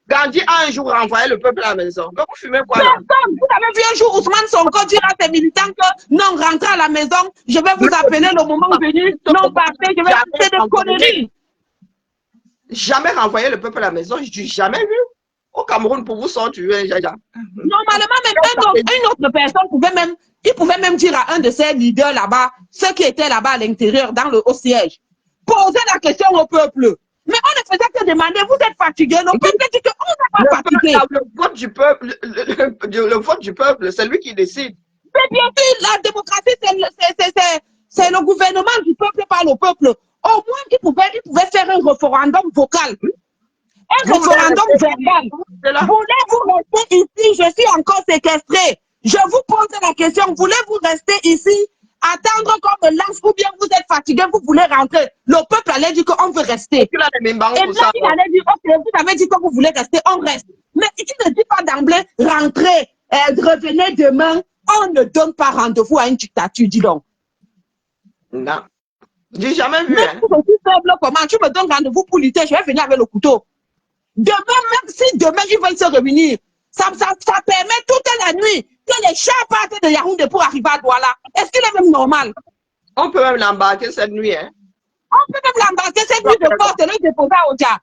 Gandhi a un jour renvoyé le peuple à la maison. Donc vous fumez quoi là? Personne. Vous avez vu un jour Ousmane Sonko dire à ses militants que non, rentrez à la maison, je vais vous appeler le moment venu, non, partez, je vais faire des conneries. Jamais renvoyer le peuple à la maison, je n'ai jamais vu. Au Cameroun, pour vous sortir, Jaja. Normalement, même une autre personne pouvait même dire à un de ses leaders là-bas, ceux qui étaient là-bas à l'intérieur, au siège, poser la question au peuple. Mais on ne faisait que demander, vous êtes fatigué, le peuple dit qu'on n'est pas fatigué. Le vote du peuple, le vote du peuple, c'est lui qui décide. Mais bien sûr, la démocratie, c'est le gouvernement du peuple par le peuple. Au moins, il pouvait faire un référendum vocal. Un référendum verbal. Voulez-vous rester ici? Je suis encore séquestré. Je vous pose la question, voulez-vous rester ici, attendre qu'on me lance ou bien vous êtes fatigué, vous voulez rentrer? Le peuple allait dire qu'on veut rester. Et là, il allait dire, ok, vous avez dit que vous voulez rester, on reste. Mais tu ne dis pas d'emblée, rentrez, revenez demain, on ne donne pas rendez-vous à une dictature, dis donc. Non. J'ai jamais vu. Même si je suis faible, comment tu me donnes rendez-vous pour lutter, je vais venir avec le couteau. Demain, même si demain ils veulent se réunir, ça permet toute la nuit que les chats partent de Yaoundé pour arriver à Douala. Est-ce qu'il est même normal? On peut même l'embarquer cette nuit, hein? On peut même l'embarquer cette nuit de force et le déposer à Oja.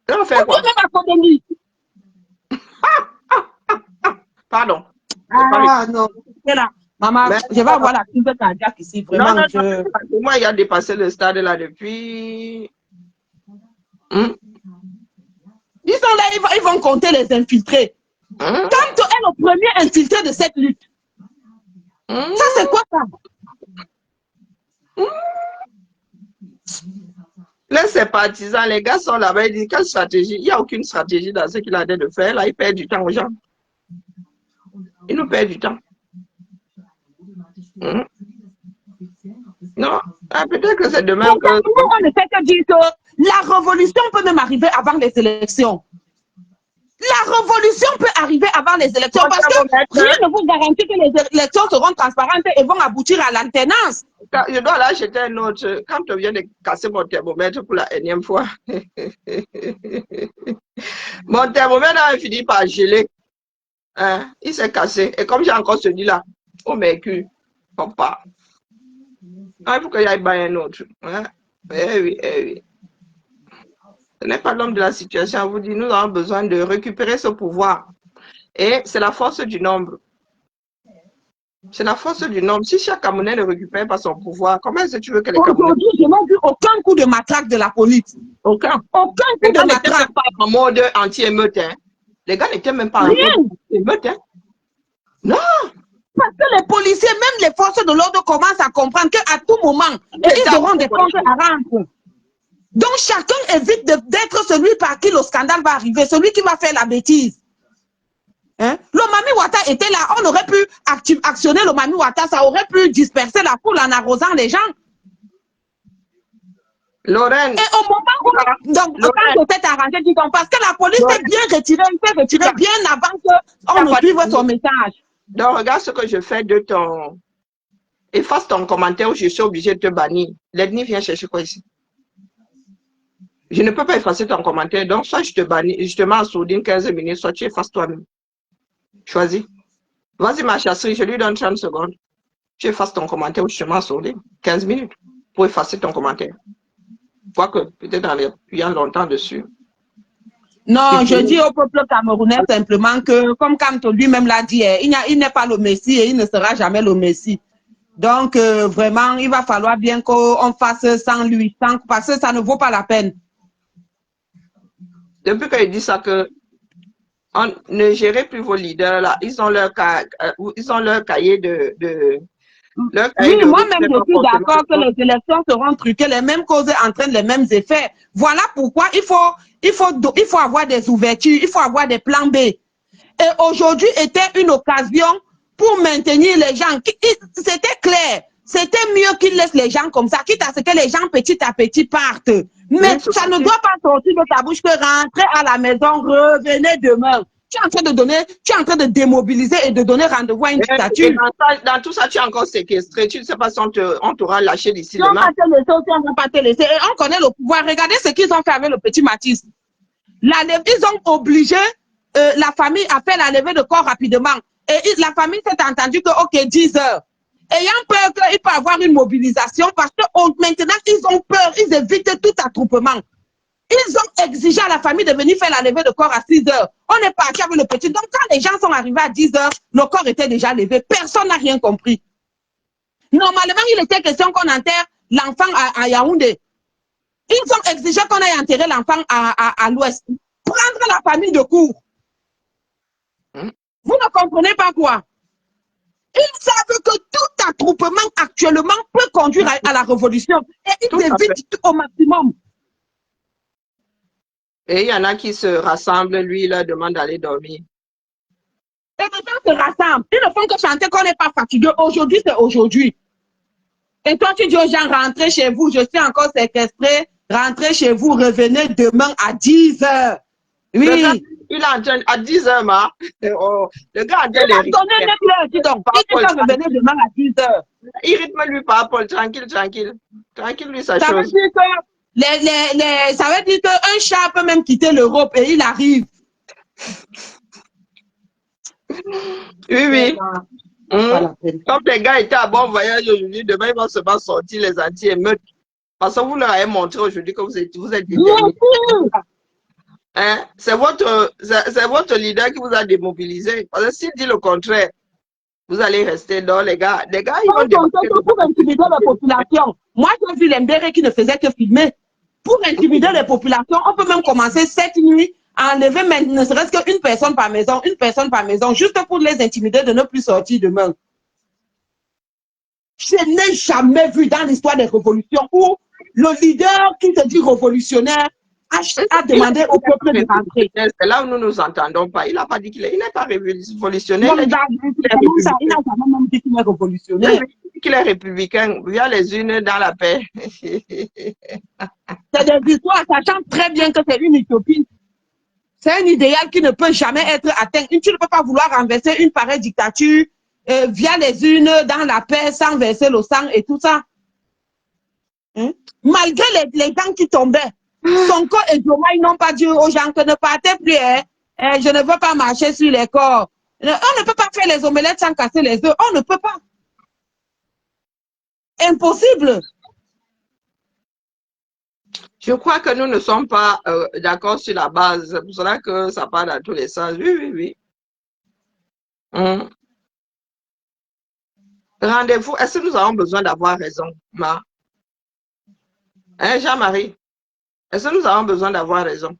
On fait quoi? On peut même accompagner. Pardon. Ah non, c'est là. Maman, je vais avoir la crise cardiaque ici, vraiment. Non, moi, il a dépassé le stade là depuis... Ils sont là, ils vont compter les infiltrés. Quand est le premier infiltré de cette lutte? Ça, c'est quoi ça? Là, ces partisans, les gars sont là-bas, ils disent quelle stratégie? Il n'y a aucune stratégie dans ce qu'il a de faire. Là, ils perdent du temps aux gens. Ils nous perdent du temps. Non, peut-être que c'est demain que... On ne fait que dire que la révolution peut même arriver avant les élections. La révolution peut arriver avant les élections parce que rien ne vous garantit que les élections seront transparentes et vont aboutir à l'alternance. Je dois là acheter un autre. Quand tu viens de casser mon thermomètre pour la énième fois. Mon thermomètre a fini par geler. Hein? Il s'est cassé. Et comme j'ai encore celui-là, au mercure, papa. Ah, il faut qu'il y ait un autre. Hein? Eh oui, eh oui. Ce n'est pas l'homme de la situation. On vous dit, nous avons besoin de récupérer ce pouvoir. Et c'est la force du nombre. C'est la force du nombre. Si chaque Camerounais ne récupère pas son pouvoir, comment est-ce que tu veux que les Camerounais... Aujourd'hui, je n'ai vu aucun coup de matraque de la police. Aucun. Aucun coup de matraque. Même pas en mode anti-émeute. Hein. Les gars n'étaient même pas en mode anti-émeute. Hein. Non. Parce que les policiers, même les forces de l'ordre commencent à comprendre qu'à tout moment, ils auront des comptes à rendre. Donc, chacun évite d'être celui par qui le scandale va arriver, celui qui va faire la bêtise. Hein? Le Mami Wata était là, on aurait pu actionner le Mami Wata, ça aurait pu disperser la foule en arrosant les gens. Lorraine. Et au moment où, donc, quand on s'est arrangé, dit donc, parce que la police s'est bien retirée, il s'est retiré bien avant qu'on ne suive son message. Donc, regarde ce que je fais de ton... Efface ton commentaire où je suis obligé de te bannir. L'ennemi vient chercher quoi ici? Je ne peux pas effacer ton commentaire, donc soit je te bannis, je te mets en sourdine 15 minutes, soit tu effaces toi-même. Choisis. Vas-y, ma chasserie, je lui donne 30 secondes. Tu effaces ton commentaire ou je te mets en sourdine 15 minutes pour effacer ton commentaire. Quoique, peut-être il y a longtemps dessus. Non, je dis au peuple camerounais simplement que, comme Kamto lui-même l'a dit, il n'est pas le Messie et il ne sera jamais le Messie. Donc, vraiment, il va falloir bien qu'on fasse sans lui, parce que ça ne vaut pas la peine. Depuis qu'il dit ça, que on ne gérez plus vos leaders là, ils ont leur cahier de oui, moi-même, je suis d'accord que les élections seront truquées, les mêmes causes entraînent les mêmes effets. Voilà pourquoi il faut avoir des ouvertures, il faut avoir des plans B. Et aujourd'hui était une occasion pour maintenir les gens. C'était clair. C'était mieux qu'il laisse les gens comme ça, quitte à ce que les gens petit à petit partent. Mais Oui, c'est ça ne possible. doit pas sortir de ta bouche que rentrer à la maison, revenez demain. Tu es en train de donner, tu es en train de démobiliser et de donner rendez-vous à une Et dictature. dans tout ça, tu es encore séquestré. Tu ne sais pas si on t'aura lâché d'ici Si on demain. va te laisser ou si on ne va pas te laisser. Et on connaît le pouvoir. Regardez ce qu'ils ont fait avec le petit Mathis. Ils ont obligé la famille à faire la levée de corps rapidement. Et la famille s'est entendue que, OK, 10 heures. Ayant peur qu'il peut y avoir une mobilisation parce que maintenant, ils ont peur, ils évitent tout attroupement. Ils ont exigé à la famille de venir faire la levée de corps à 6 heures. On est parti avec le petit. Donc, quand les gens sont arrivés à 10 heures, le corps était déjà levé. Personne n'a rien compris. Normalement, il était question qu'on enterre l'enfant à Yaoundé. Ils ont exigé qu'on aille enterrer l'enfant à l'ouest. Prendre la famille de court. Vous ne comprenez pas quoi? Ils savent que tout attroupement actuellement peut conduire à la révolution. Et ils évitent tout au maximum. Et il y en a qui se rassemblent, lui, il leur demande d'aller dormir. Et les gens se rassemblent. Ils ne font que chanter qu'on n'est pas fatigué. Aujourd'hui, c'est aujourd'hui. Et toi, tu dis aux gens, rentrez chez vous, je suis encore séquestré, rentrez chez vous, revenez demain à 10 heures. Oui. Le gars, il est en train, à 10 heures, ma. Oh, le gars a Il a donné 9 heures, dis donc. Il dit que revenez demain à 10 heures. Il rythme lui par Paul, tranquille, tranquille. Tranquille, lui, sa Ça veut chose. dire que ça veut dire qu'un chat peut même quitter l'Europe et il arrive. Oui, oui. Voilà. Comme les gars étaient à bon voyage aujourd'hui, demain ils vont se faire sortir les anti-émeutes. Parce que vous leur avez montré aujourd'hui que vous êtes déterminés. Hein? C'est votre leader qui vous a démobilisé. Parce que s'il dit le contraire, vous allez rester dans les gars. Les gars, ils vont démobiliser. Pour intimider la population. Moi, j'ai vu Lembéré qui ne faisait que filmer. Pour intimider les populations, on peut même commencer cette nuit à enlever ne serait-ce qu'une personne par maison, juste pour les intimider de ne plus sortir demain. Je n'ai jamais vu dans l'histoire des révolutions où le leader qui se dit révolutionnaire a demandé au peuple de rentrer. C'est là où nous ne nous entendons pas. Il n'a pas dit qu'il n'est pas révolutionnaire. Il n'a jamais même dit qu'il est révolutionnaire. Il a dit qu'il est républicain, via les unes dans la paix. C'est des histoires, sachant très bien que c'est une utopie. C'est un idéal qui ne peut jamais être atteint. Tu ne peux pas vouloir renverser une pareille dictature via les unes dans la paix sans verser le sang et tout ça. Hein? Malgré les gens qui tombaient, Sonko et Joma, ils n'ont pas dit aux gens que ne partez plus. Hein? Je ne veux pas marcher sur les corps. On ne peut pas faire les omelettes sans casser les œufs. On ne peut pas. Impossible. Je crois que nous ne sommes pas d'accord sur la base. C'est pour cela que ça part dans tous les sens. Oui, oui, oui. Rendez-vous. Est-ce que nous avons besoin d'avoir raison, Ma? Hein, Jean-Marie? Est-ce que nous avons besoin d'avoir raison?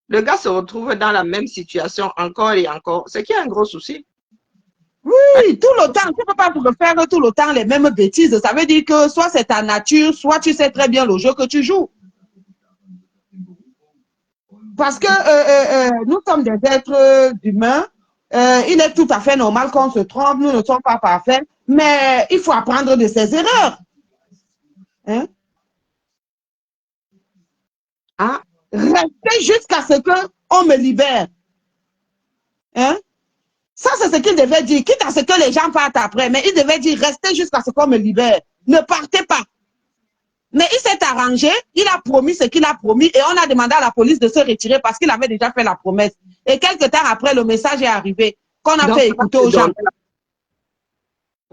Le gars se retrouve dans la même situation encore et encore. C'est qu'il y a un gros souci. Oui, tout le temps. Tu ne peux pas faire tout le temps les mêmes bêtises. Ça veut dire que soit c'est ta nature, soit tu sais très bien le jeu que tu joues. Parce que nous sommes des êtres humains. Il est tout à fait normal qu'on se trompe. Nous ne sommes pas parfaits. Mais il faut apprendre de ses erreurs. Hein? Ah. Rester jusqu'à ce qu'on me libère. Hein? Ça, c'est ce qu'il devait dire. Quitte à ce que les gens partent après. Mais il devait dire, restez jusqu'à ce qu'on me libère. Ne partez pas. Mais il s'est arrangé, il a promis ce qu'il a promis et on a demandé à la police de se retirer parce qu'il avait déjà fait la promesse. Et quelques temps après, le message est arrivé qu'on a fait écouter aux gens.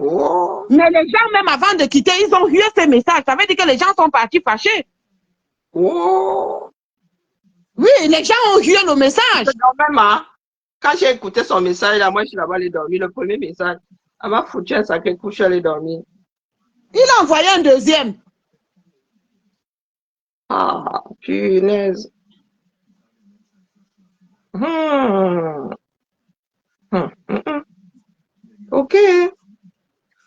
Oh. Mais les gens, même avant de quitter, ils ont vu ces messages. Ça veut dire que les gens sont partis fâchés. Oh. Oui, les gens ont vu le message. Même, quand j'ai écouté son message, là, moi, je suis là-bas allé dormir. Le premier message, elle m'a foutu un sacré coup, je suis allé dormir. Il a envoyé un deuxième. Ah, punaise. Ok.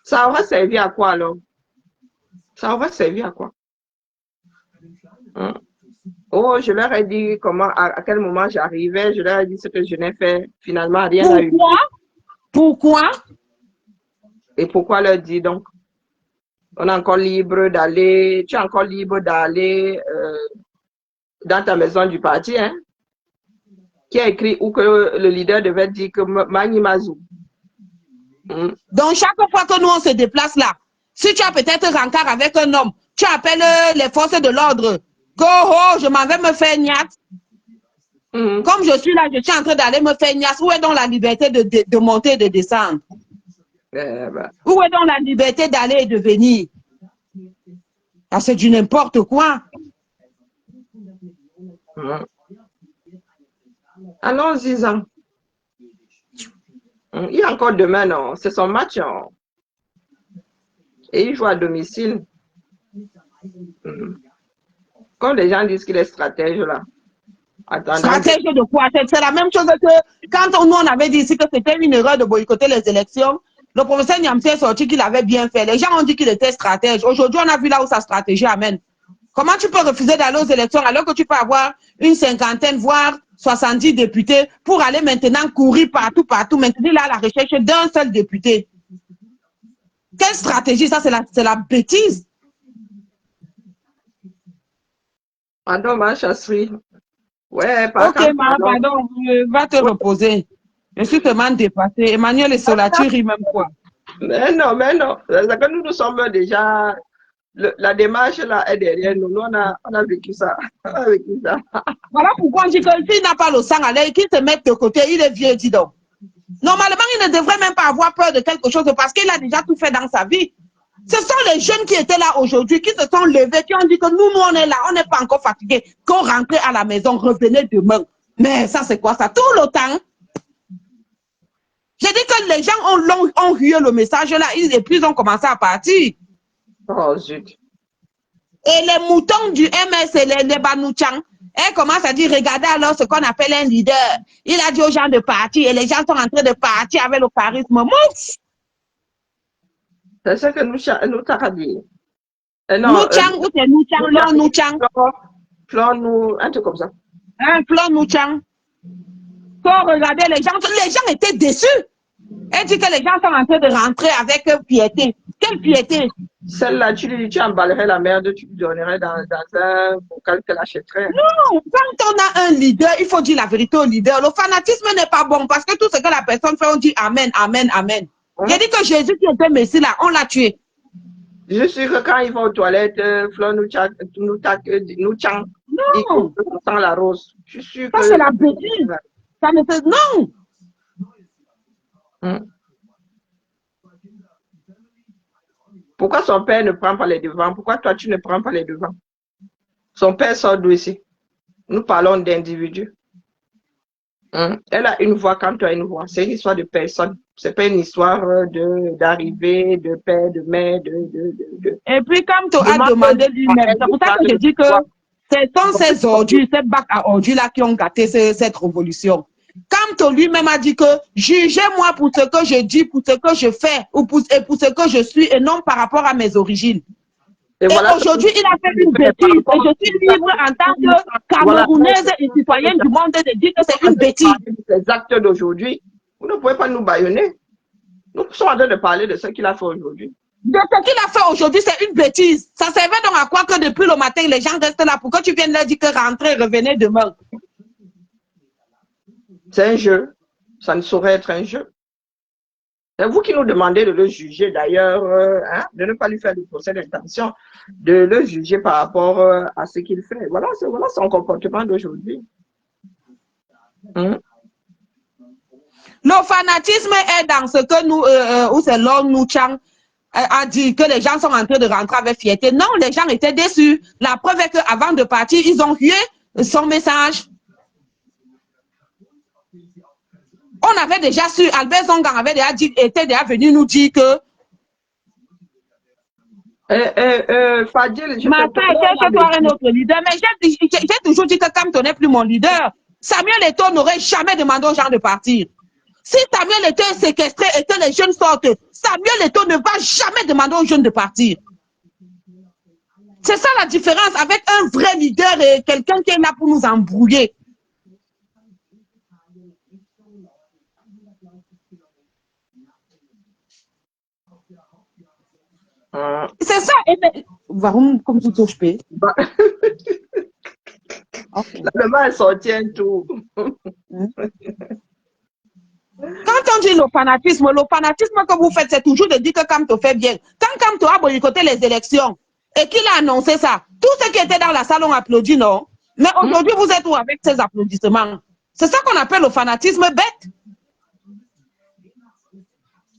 Ça aura servi à quoi alors? Ça aura servi à quoi? Oh, je leur ai dit comment, à quel moment j'arrivais, je leur ai dit ce que je n'ai fait. Finalement, rien n'a eu. Pourquoi? Pourquoi? Et pourquoi leur dire donc? On est encore libre d'aller, tu es encore libre d'aller dans ta maison du parti, hein? Qui a écrit ou que le leader devait dire que Mani Mazou. Donc, chaque fois que nous, on se déplace là, si tu as peut-être rencard avec un homme, tu appelles les forces de l'ordre. Oh, je m'en vais me faire niat. Comme je suis là, je suis en train d'aller me faire niat. Où est donc la liberté de monter et de descendre? Où est donc la liberté d'aller et de venir? Ah, c'est du n'importe quoi. Allons-y-en. Il y a encore demain, non? C'est son match, non? Et il joue à domicile. Comme les gens disent qu'il est stratège, là. Stratège de quoi? C'est la même chose que quand nous, on avait dit ici que c'était une erreur de boycotter les élections. Le professeur Niamsi est sorti qu'il avait bien fait. Les gens ont dit qu'il était stratège. Aujourd'hui, on a vu là où sa stratégie amène. Comment tu peux refuser d'aller aux élections alors que tu peux avoir une cinquantaine, voire 70 députés pour aller maintenant courir partout, maintenant là à la recherche d'un seul député? Quelle stratégie? Ça, c'est la bêtise. Pardon, ma chasserie. Ouais, ok, pardon, va te reposer. Je suis tellement dépassée. Emmanuel et Solature, même quoi? Mais non. C'est que nous sommes déjà. La démarche là est derrière nous. Nous, on a vécu ça. Voilà pourquoi on dit que s'il n'a pas le sang à l'air, qu'il se mette de côté, il est vieux, dis donc. Normalement, il ne devrait même pas avoir peur de quelque chose parce qu'il a déjà tout fait dans sa vie. Ce sont les jeunes qui étaient là aujourd'hui, qui se sont levés, qui ont dit que nous, on est là, on n'est pas encore fatigués, qu'on rentrait à la maison, revenez demain. Mais ça, c'est quoi ça? Tout le temps. J'ai dit que les gens ont hué le message là, et puis ils ont commencé à partir. Oh, zut. Et les moutons du MS et les Banouchang, elle commence à dire, regardez alors ce qu'on appelle un leader. Il a dit aux gens de partir et les gens sont en train de partir avec le charisme. Mouf! C'est ce que nous t'avons dit. Nouchang ou c'est Nouchang? Non, Nouchang. Plan nous, un truc comme ça. Un plan Nouchang. Quand regardez les gens étaient déçus. Elle dit que les gens sont en train de rentrer avec piété. Quelle piété? Celle-là, tu emballerais la merde, tu lui donnerais dans un bocal qu'elle achèterait. Non, quand on a un leader, il faut dire la vérité au leader. Le fanatisme n'est pas bon parce que tout ce que la personne fait, on dit Amen, Amen, Amen. J'ai dit que Jésus qui était Messie là, on l'a tué. Je suis que quand ils vont aux toilettes, Flo nous chang, non, sans la rose. Je suis sûr que... Ça, c'est la bêtise. Ça ne fait... Non. Pourquoi son père ne prend pas les devants? Pourquoi toi, tu ne prends pas les devants? Son père sort d'où ici? Nous parlons d'individus. Elle a une voix quand tu as une voix. C'est une histoire de personne. C'est pas une histoire d'arrivée, de père, de mère, Et puis, comme tu as demandé lui-même, c'est pour ça que je dis que ce sont ces ordures, ces bacs à ordures là qui ont gâté cette révolution. Quand lui-même a dit que jugez-moi pour ce que je dis, pour ce que je fais, ou pour ce que je suis, et non par rapport à mes origines. Et voilà, aujourd'hui, il a fait une bêtise. Et je suis libre en tant que Camerounaise et citoyenne du monde de dire que c'est une bêtise. Les actes d'aujourd'hui, vous ne pouvez pas nous bâillonner. Nous sommes en train de parler de ce qu'il a fait aujourd'hui. De ce qu'il a fait aujourd'hui, c'est une bêtise. Ça servait donc à quoi que depuis le matin, les gens restent là pour que tu viennes leur dire que rentrez, revenez demain. C'est un jeu. Ça ne saurait être un jeu. C'est vous qui nous demandez de le juger d'ailleurs, de ne pas lui faire le procès d'intention, de le juger par rapport à ce qu'il fait. Voilà son comportement d'aujourd'hui. Le fanatisme est dans ce que nous, où c'est l'homme Nouchang a dit que les gens sont en train de rentrer avec fierté. Non, les gens étaient déçus. La preuve est qu'avant de partir, ils ont hué son message. On avait déjà su, Albert Zongang avait déjà dit, était déjà venu nous dire que Fadil, Martin, cherche-toi un autre leader. Mais j'ai toujours dit que Camton n'est plus mon leader. Samuel Eto'o n'aurait jamais demandé aux gens de partir. Si Samuel Eto'o est séquestré et que les jeunes sortent, Samuel Eto'o ne va jamais demander aux jeunes de partir. C'est ça la différence avec un vrai leader et quelqu'un qui est là pour nous embrouiller. C'est ça. Warum comme tout touche pas? La maman est sortie un tour. Quand on dit le fanatisme que vous faites, c'est toujours de dire que Kamto fait bien. Quand Kamto a boycotté les élections et qu'il a annoncé ça, tous ceux qui étaient dans la salle ont applaudi, non? Mais aujourd'hui, vous êtes où avec ces applaudissements? C'est ça qu'on appelle le fanatisme bête.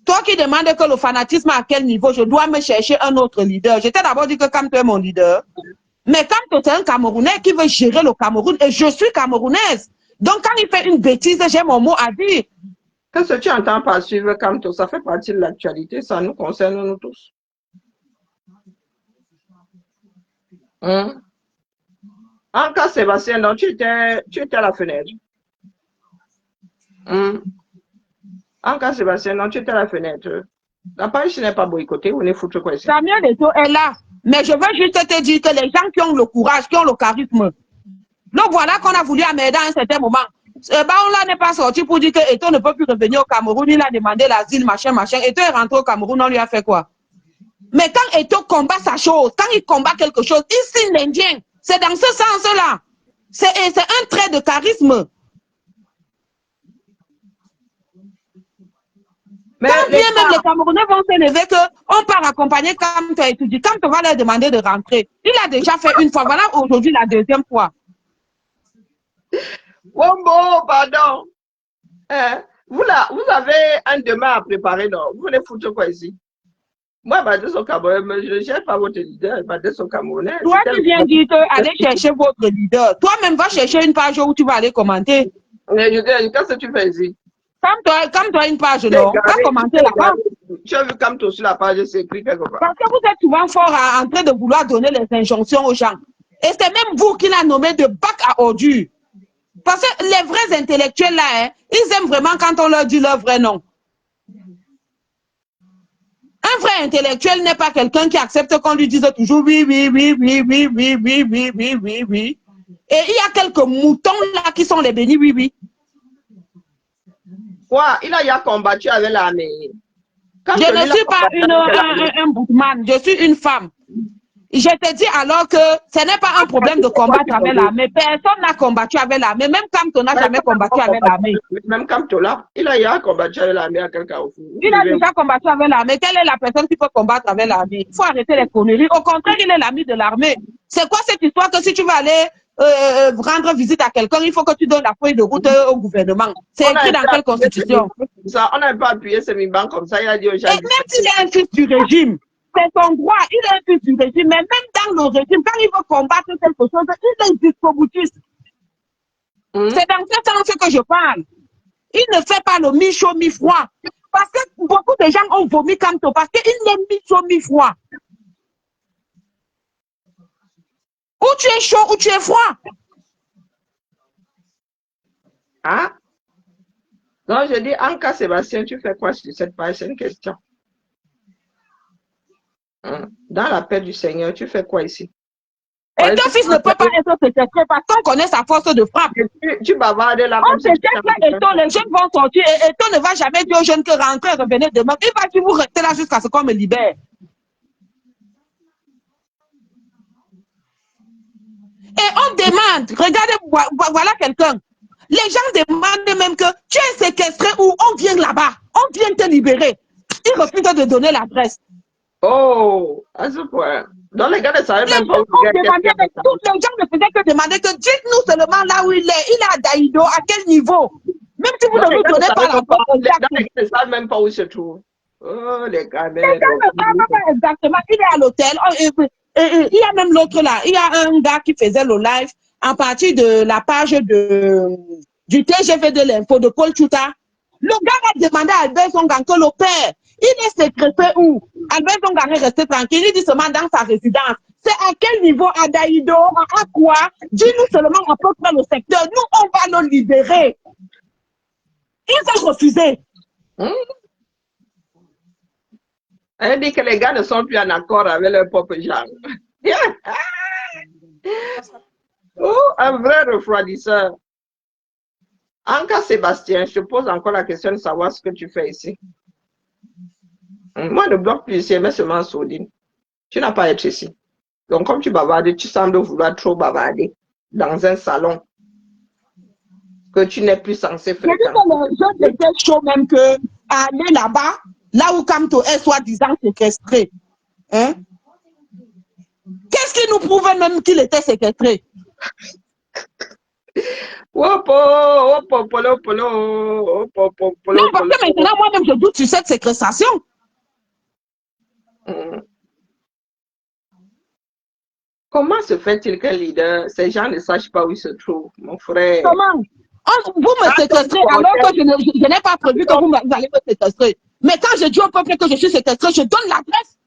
Toi qui demandes que le fanatisme à quel niveau, je dois me chercher un autre leader. J'étais d'abord dit que Kamto est mon leader. Mais Kamto, c'est un Camerounais qui veut gérer le Cameroun et je suis camerounaise. Donc quand il fait une bêtise, j'ai mon mot à dire. Qu'est-ce que tu entends par suivre Kamto? Ça fait partie de l'actualité, ça nous concerne nous tous. En cas Sébastien, donc tu étais à la fenêtre. En cas Sébastien, donc tu étais à la fenêtre. La page n'est pas boycottée, on est foutu quoi ici. Samuel Eto'o est là. Mais je veux juste te dire que les gens qui ont le courage, qui ont le charisme, donc voilà qu'on a voulu amener à un certain moment. On n'est pas sorti pour dire que Eto'o ne peut plus revenir au Cameroun, il a demandé l'asile, machin, machin. Eto'o est rentré au Cameroun, on lui a fait quoi? Mais quand Eto'o combat sa chose, quand il combat quelque chose, il signe l'Indien. C'est dans ce sens-là. C'est un trait de charisme. Mais quand bien même les Camerounais vont se lever qu'on part accompagner Kamto à étudier, Kamto va leur demander de rentrer. Il a déjà fait une fois, voilà aujourd'hui la deuxième fois. Wombo, pardon. Vous avez un demain à préparer, non? Vous voulez foutre quoi ici? Moi, je au Cameroun, je ne cherche pas votre leader, je au Camerounais. Toi, tu viens dire que allez chercher votre leader. Toi-même, va chercher une page où tu vas aller commenter. Mais qu'est-ce que tu fais ici? Comme toi une page, non? Va commenter là-bas. Tu as vu comme toi sur la page, c'est écrit quelque part. Parce que vous êtes souvent fort en train de vouloir donner les injonctions aux gens. Et c'est même vous qui l'a nommé de bac à ordures. Parce que les vrais intellectuels là, hein, ils aiment vraiment quand on leur dit leur vrai nom. Un vrai intellectuel n'est pas quelqu'un qui accepte qu'on lui dise toujours oui, oui, oui, oui, oui, oui, oui, oui, oui, oui, oui. Et il y a quelques moutons là qui sont les bénis, oui, oui. Ouais, il a combattu avec l'armée. Je ne suis pas un boutman, je suis une femme. Je te dis alors que ce n'est pas un problème de combattre avec l'armée. Personne n'a combattu avec l'armée. Même Kamto n'a jamais combattu avec l'armée. Même Kamto là, il a combattu avec l'armée à quelqu'un aussi. Il a déjà combattu avec l'armée. Quelle est la personne qui peut combattre avec l'armée? Il faut arrêter les conneries. Au contraire, il est l'ami de l'armée. C'est quoi cette histoire que si tu veux aller rendre visite à quelqu'un, il faut que tu donnes la feuille de route au gouvernement? C'est écrit dans quelle constitution? Ça, on n'a pas appuyé ce mi-banc comme ça. Il a dit aux gens. Et même s'il est un fils du régime, c'est son droit, il est un fils du régime, mais même dans le régime, quand il veut combattre quelque chose, il est jusqu'au boutiste. C'est dans ce sens que je parle. Il ne fait pas le mi-chaud, mi-froid. Parce que beaucoup de gens ont vomi Kamto, parce qu'il est mi-chaud, mi-froid. Ou tu es chaud, ou tu es froid. Ah? Donc, je dis, en cas, Sébastien, tu fais quoi sur cette page? C'est une question. Dans la paix du Seigneur, tu fais quoi ici? Et ton fils ne peut pas être secret parce qu'on connaît sa force de frappe. Tu bavardes là. On sait que les jeunes vont sortir et Eto'o ne va jamais dire aux jeunes que rentrez, revenez demain. Il va dire vous restez là jusqu'à ce qu'on me libère. Et on demande, regardez, voilà quelqu'un. Les gens demandent même que tu es séquestré ou on vient là-bas, on vient te libérer. Ils refusent de donner l'adresse. Oh, à ce point. Donc les gars ne savaient même pas où tous les gens ne faisaient que demander que dites-nous seulement là où il est. Il est à Daïdo, à quel niveau? Même si vous ne nous donnez pas la porte. Les gars ne savent même pas où il se trouve. Oh, les gars. Les gars ne savent pas exactement. Il est à l'hôtel. Il y a même l'autre là. Il y a un gars qui faisait le live à partir de la page du TGV de l'info de Paul Chouta. Le gars a demandé à Albert Zongang que le père, il est sécrété où? Albert Zongang est resté tranquille. Il dit seulement dans sa résidence. C'est à quel niveau? À Daïdo? À quoi? Dis-nous seulement à peu près le secteur. Nous, on va le libérer. Ils ont refusé. Elle dit que les gars ne sont plus en accord avec leur propre genre. Oh, un vrai refroidisseur. En cas, Sébastien, je te pose encore la question de savoir ce que tu fais ici. Moi, ne bloque plus ici, mais seulement Soudine. Tu n'as pas à être ici. Donc, comme tu bavardes, tu sembles vouloir trop bavarder dans un salon que tu n'es plus censé J'ai dit que fréquenter. les jeunes étaient chauds même que aller là-bas, là où Kamto est soi-disant séquestré. Hein? Qu'est-ce qui nous prouvait même qu'il était séquestré? Wopo, wopo, polo, polo, wopo, polo, Non, parce polo. que maintenant, moi-même, je doute sur cette séquestration. Comment se fait-il qu'un leader, ces gens ne sachent pas où il se trouve, mon frère? Comment? Vous me séquestrez alors que je n'ai pas prévu que vous allez me séquestrer. Mais quand je dis au peuple que je suis séquestré, je donne l'adresse.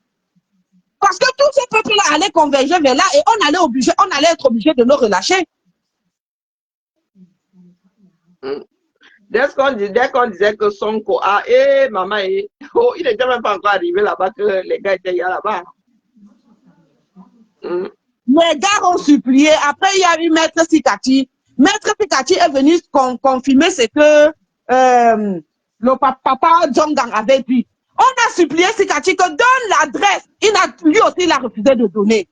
Parce que tous ces peuples-là allaient converger vers là et on allait être obligé de nous relâcher. Dès qu'on disait que Sonko maman, oh, il n'était même pas encore arrivé là-bas que les gars étaient là-bas. Les gars ont supplié. Après, il y a eu Maître Sikati. Maître Sikati est venu confirmer ce que le papa Djongang avait dit. On a supplié Sikati que donne l'adresse. Lui aussi, il a refusé de donner.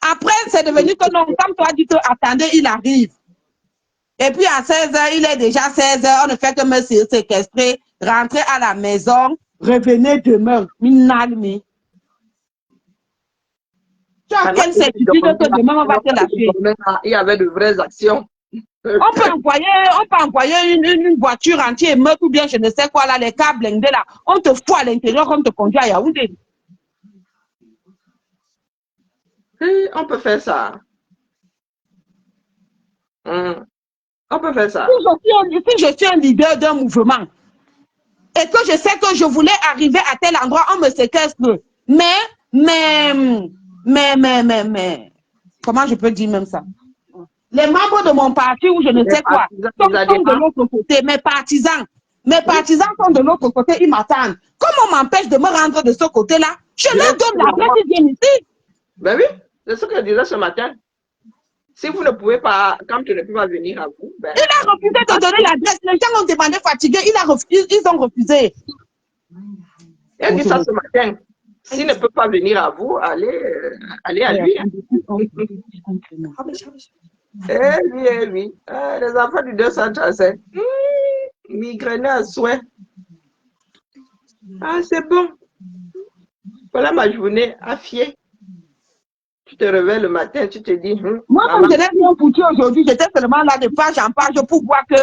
Après, c'est devenu que non, comme toi dit que attendez, il arrive. Et puis à 16h, il est déjà 16h, on ne fait que me séquestrer, rentrer à la maison, revenez demain. Minalmi. Tu as quelle certitude que demain on va te lâcher? Il y avait de vraies actions. On peut envoyer une voiture entière meurtre ou bien je ne sais quoi là, les câbles blindés là. On te fout à l'intérieur, on te conduit à Yaoundé. On peut faire ça. On peut faire ça. Si je suis un leader d'un mouvement et que je sais que je voulais arriver à tel endroit, on me séquestre. Mais, comment je peux dire même ça? Les membres de mon parti ou je ne sais quoi sont de l'autre côté, mes partisans sont de l'autre côté, ils m'attendent. Comment on m'empêche de me rendre de ce côté-là? Je leur donne l'adresse, ils viennent ici. Ben oui, c'est ce que je disais ce matin. Si vous ne pouvez pas, quand tu ne peux pas venir à vous, ben... Il a refusé de donner l'adresse. Les gens ont demandé fatigué, ils ont refusé. Il a dit ça ce matin. S'il ne peut pas venir à vous, allez à lui. Oui. Les enfants du 235. Migraine à souhait. Ah, c'est bon. Voilà ma journée affiée. Tu te réveilles le matin, tu te dis... Moi, comme je n'ai rien foutu aujourd'hui, j'étais seulement là de page en page pour voir que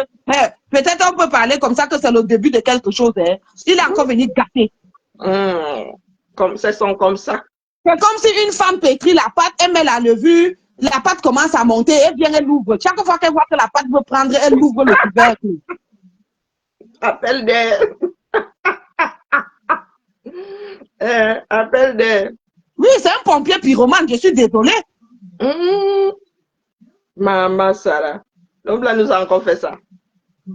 peut-être on peut parler comme ça que c'est le début de quelque chose. Hein. Il est encore venu gâter. Comme ça, sont comme ça. C'est comme si une femme pétrit la pâte, elle met la levure, la pâte commence à monter, elle vient, elle ouvre. Chaque fois qu'elle voit que la pâte veut prendre, elle ouvre le couvercle. Appel des... Oui, c'est un pompier pyromane, je suis désolée. Maman Sarah. Donc là, nous avons encore fait ça.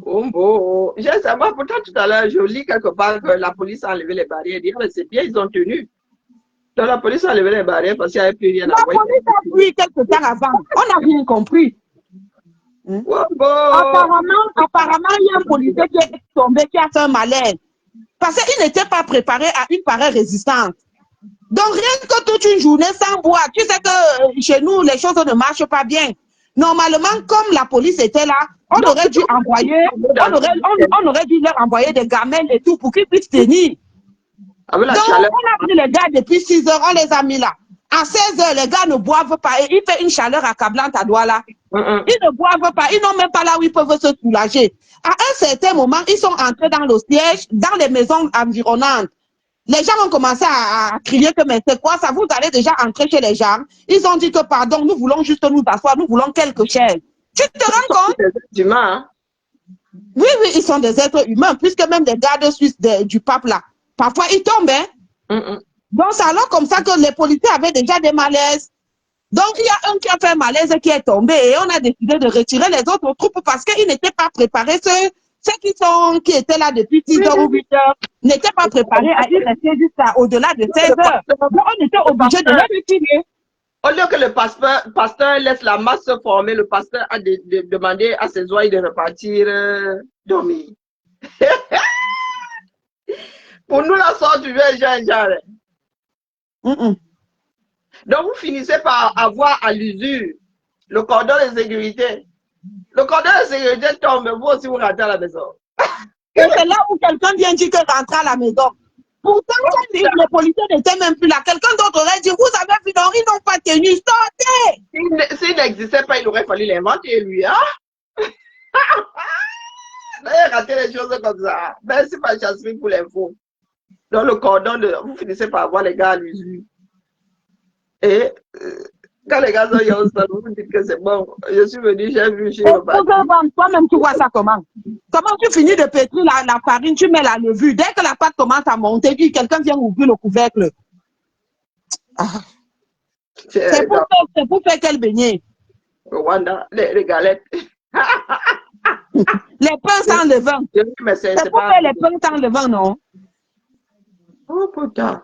Oh. Je sais pas, pourtant tout à l'heure, je lis quelque part que la police a enlevé les barrières. Mais c'est bien, ils ont tenu. Donc la police a enlevé les barrières parce qu'il n'y avait plus rien à voir. La police a pris quelque temps avant. On n'a rien compris. Apparemment, il y a un policier qui est tombé, qui a fait un malaise. Parce qu'il n'était pas préparé à une pareille résistance. Donc, rien que toute une journée sans boire, tu sais que chez nous, les choses ne marchent pas bien. Normalement, comme la police était là, on aurait dû leur envoyer des gamelles et tout pour qu'ils puissent tenir. Donc, on a pris les gars depuis 6 heures, on les a mis là. À 16 heures, les gars ne boivent pas et il fait une chaleur accablante à Douala. Ils ne boivent pas, ils n'ont même pas là où ils peuvent se soulager. À un certain moment, ils sont entrés dans le siège, dans les maisons environnantes. Les gens ont commencé à crier que mais c'est quoi ça, vous allez déjà entrer chez les gens. Ils ont dit que pardon, nous voulons juste nous asseoir, nous voulons quelque chose. Tu te rends compte? Oui, ils sont des êtres humains, puisque même des gardes suisses du pape là, parfois ils tombent. Donc c'est alors comme ça que les policiers avaient déjà des malaises. Donc il y a un qui a fait un malaise qui est tombé et on a décidé de retirer les autres troupes parce qu'ils n'étaient pas préparés. Ceux qui étaient là depuis 6 heures ou 8 heures n'étaient pas préparés à y rester jusqu'à au-delà de 16 heures. Donc on était obligé de les retirer. Au lieu que le pasteur laisse la masse se former, le pasteur a demandé à ses oreilles de repartir dormir. Pour nous, la sorte du vieux genre. Donc, vous finissez par avoir à l'usure le cordon de sécurité. Le cordon de sécurité tombe, vous aussi, vous rentrez à la maison. Et c'est là où quelqu'un vient dire que rentrer à la maison. Pourtant, les policiers n'étaient même plus là. Quelqu'un d'autre aurait dit, vous avez vu, non, ils n'ont pas tenu, sortez! S'il n'existait pas, il aurait fallu l'inventer, lui. Hein? D'ailleurs, rater les choses comme ça. Merci, pas Jasmine, pour l'info. Dans le cordon, vous finissez par avoir les gars à l'usure. Et quand les gars sont Youngstown, vous dites que c'est bon. Je suis venu, j'ai vu chez le bâtiment. Toi-même, tu vois ça comment? Comment tu finis de pétrir la farine, tu mets la levure. Dès que la pâte commence à monter, puis quelqu'un vient ouvrir le couvercle. Ah. C'est pour faire quel beignet? Rwanda, les galettes. Les pains sans levain. C'est pour faire les pains sans levain, non? Oh putain.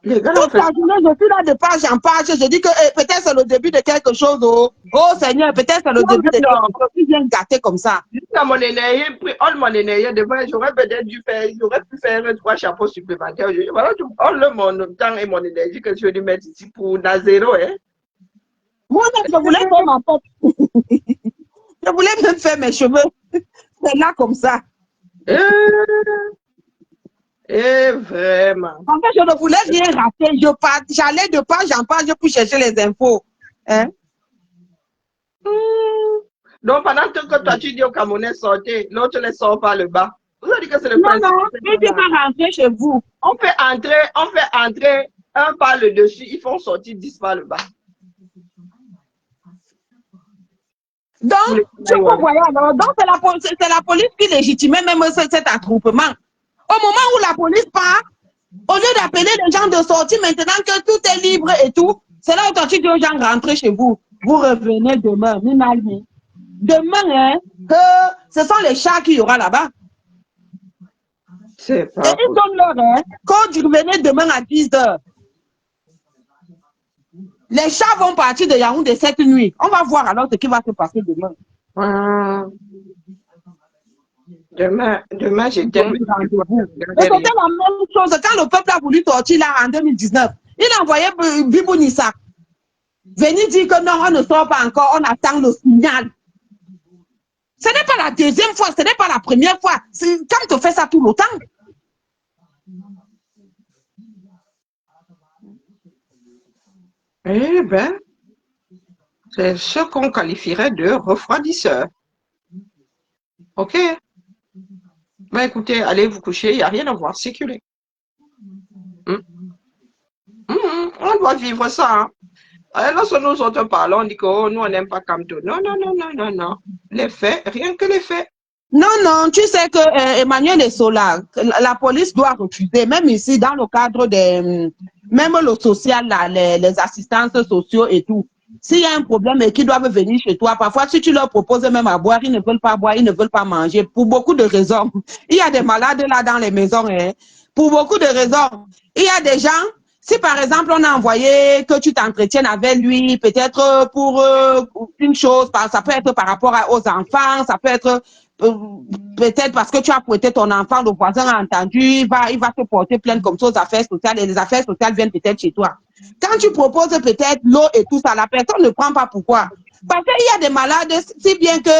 Les gars, toute la journée, je suis là de page en page. Je dis que peut-être c'est le début de quelque chose. Oh Seigneur, peut-être c'est le début de quelque chose. Tu viens gâter comme ça. Jusqu'à mon énergie, all mon énergie, j'aurais peut-être dû faire, j'aurais pu faire 3 chapeaux supplémentaires. Voilà, all mon temps et mon énergie que je vais mettre ici pour Nazéro, hein. Moi, je voulais faire ma tête. Je voulais même faire mes cheveux. C'est là comme ça. Et vraiment. En fait, je ne voulais rien rater. J'allais de page en page pour chercher les infos. Hein? Donc, pendant que toi, tu dis au Camerounais, sortez, l'autre ne sort pas le bas. Vous avez dit que c'est le principe. Non, il ne pas rentrer chez vous. On fait entrer un par le dessus, ils font sortir 10 par le bas. Donc, tu vois, alors, donc c'est la police qui légitimait même cet attroupement. Au moment où la police part, au lieu d'appeler les gens de sortir maintenant que tout est libre et tout, c'est là où tu dis aux gens rentrez chez vous. Vous revenez demain, demain, hein, ce sont les chats qu'il y aura là-bas. C'est pas. Et ils donnent l'heure, hein, quand tu revenez demain à 10h. Les chats vont partir de Yaoundé cette nuit. On va voir alors ce qui va se passer demain. Demain, j'étais. C'était la même chose quand le peuple a voulu sortir là en 2019. Il a envoyé Bibou Nissa venir dire que non, on ne sort pas encore, on attend le signal. Ce n'est pas la deuxième fois, ce n'est pas la première fois. Quand tu fais ça tout le temps. Eh bien, c'est ce qu'on qualifierait de refroidisseur. OK? Ben écoutez, allez vous coucher, il n'y a rien à voir, circuler. On doit vivre ça. Hein? Alors, lorsque nous autres parlons, on dit que oh, nous, on n'aime pas Kamto. Non, non, non, non, non, non. Les faits, rien que les faits. Non, non, tu sais que Emmanuel Essola, la police doit refuser, même ici, dans le cadre des, même le social, là, les assistances sociaux et tout. S'il y a un problème et qu'ils doivent venir chez toi, parfois, si tu leur proposes même à boire, ils ne veulent pas boire, ils ne veulent pas manger, pour beaucoup de raisons. Il y a des malades là dans les maisons, hein, pour beaucoup de raisons. Il y a des gens, si par exemple, on a envoyé que tu t'entretiennes avec lui, peut-être pour une chose, ça peut être par rapport aux enfants, ça peut être peut-être parce que tu as prêté ton enfant, le voisin a entendu, il va te porter plainte comme ça aux affaires sociales et les affaires sociales viennent peut-être chez toi. Quand tu proposes peut-être l'eau et tout ça, la personne ne prend pas pourquoi. Parce qu'il y a des malades, si bien que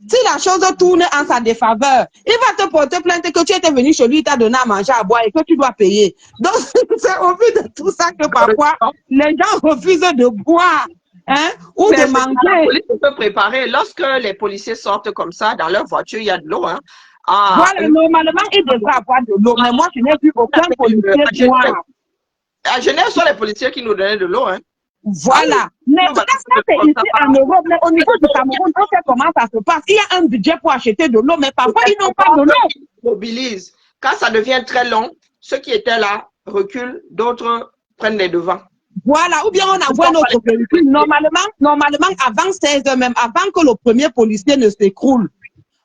si la chose tourne en sa défaveur, il va te porter plainte que tu étais venu chez lui, il t'a donné à manger, à boire et que tu dois payer. Donc, c'est au vu de tout ça que parfois, les gens refusent de boire. Hein, ou de manger. La police peut préparer. Lorsque les policiers sortent comme ça, dans leur voiture, il y a de l'eau. Hein. Voilà, normalement, ils devraient avoir de l'eau. Mais moi, je n'ai vu aucun policier boire. À Genève, ce sont les policiers qui nous donnaient de l'eau. Hein. Voilà. Mais ça, c'est ici en Europe. Mais au niveau du Cameroun, on sait comment ça se passe. Il y a un budget pour acheter de l'eau, mais parfois, ils n'ont pas de l'eau. Ils mobilisent. Quand ça devient très long, ceux qui étaient là reculent, d'autres prennent les devants. Voilà, ou bien on envoie notre véhicule. Normalement, avant 16h même, avant que le premier policier ne s'écroule,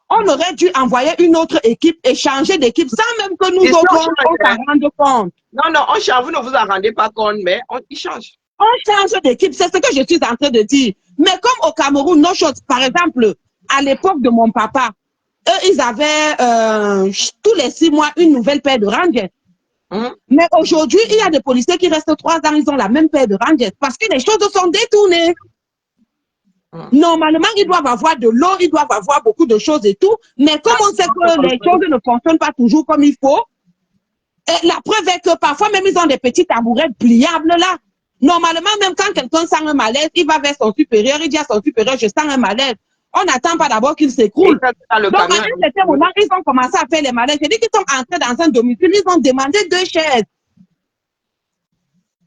On aurait dû envoyer une autre équipe et changer d'équipe sans même que nous Ici, autres, on on change, s'en hein. rende compte. Non, non, on change, vous ne vous en rendez pas compte, mais il change. On change d'équipe, c'est ce que je suis en train de dire. Mais comme au Cameroun, nos choses, par exemple, à l'époque de mon papa, eux, ils avaient tous les 6 mois une nouvelle paire de rangers. Mais aujourd'hui, il y a des policiers qui restent 3 ans, ils ont la même paire de rangers parce que les choses sont détournées. Normalement, ils doivent avoir de l'eau, ils doivent avoir beaucoup de choses et tout. Mais comme on sait que les choses ne fonctionnent pas toujours comme il faut, et la preuve est que parfois même ils ont des petits tabourets pliables là. Normalement, même quand quelqu'un sent un malaise, il va vers son supérieur, il dit à son supérieur, je sens un malaise. On n'attend pas d'abord qu'il s'écroule. Donc, à un certain moment, ils ont commencé à faire les malaises. J'ai dit qu'ils sont entrés dans un domicile, ils ont demandé 2 chaises.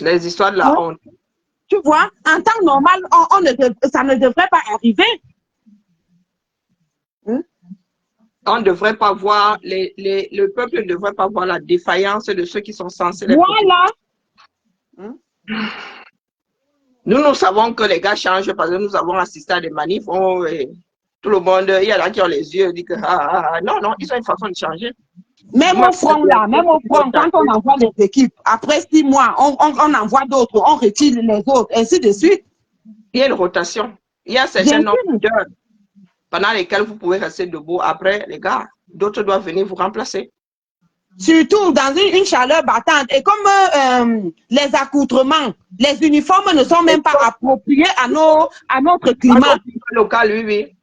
Les histoires de la honte. Tu vois, en temps normal, ça ne devrait pas arriver. On ne devrait pas voir, le peuple ne devrait pas voir la défaillance de ceux qui sont censés les Voilà. Nous savons que les gars changent parce que nous avons assisté à des manifs. Tout le monde, il y en a qui ont les yeux, dit que non, non, ils ont une façon de changer. Même au front là, même au front, quand on envoie les équipes, après 6 mois, on envoie d'autres, on retire les autres, ainsi de suite. Il y a une rotation. Il y a un certain nombre d'heures pendant lesquelles vous pouvez rester debout. Après, les gars, d'autres doivent venir vous remplacer. Surtout dans une chaleur battante. Et comme les accoutrements, les uniformes ne sont même pas appropriés à notre climat. Local, oui, oui.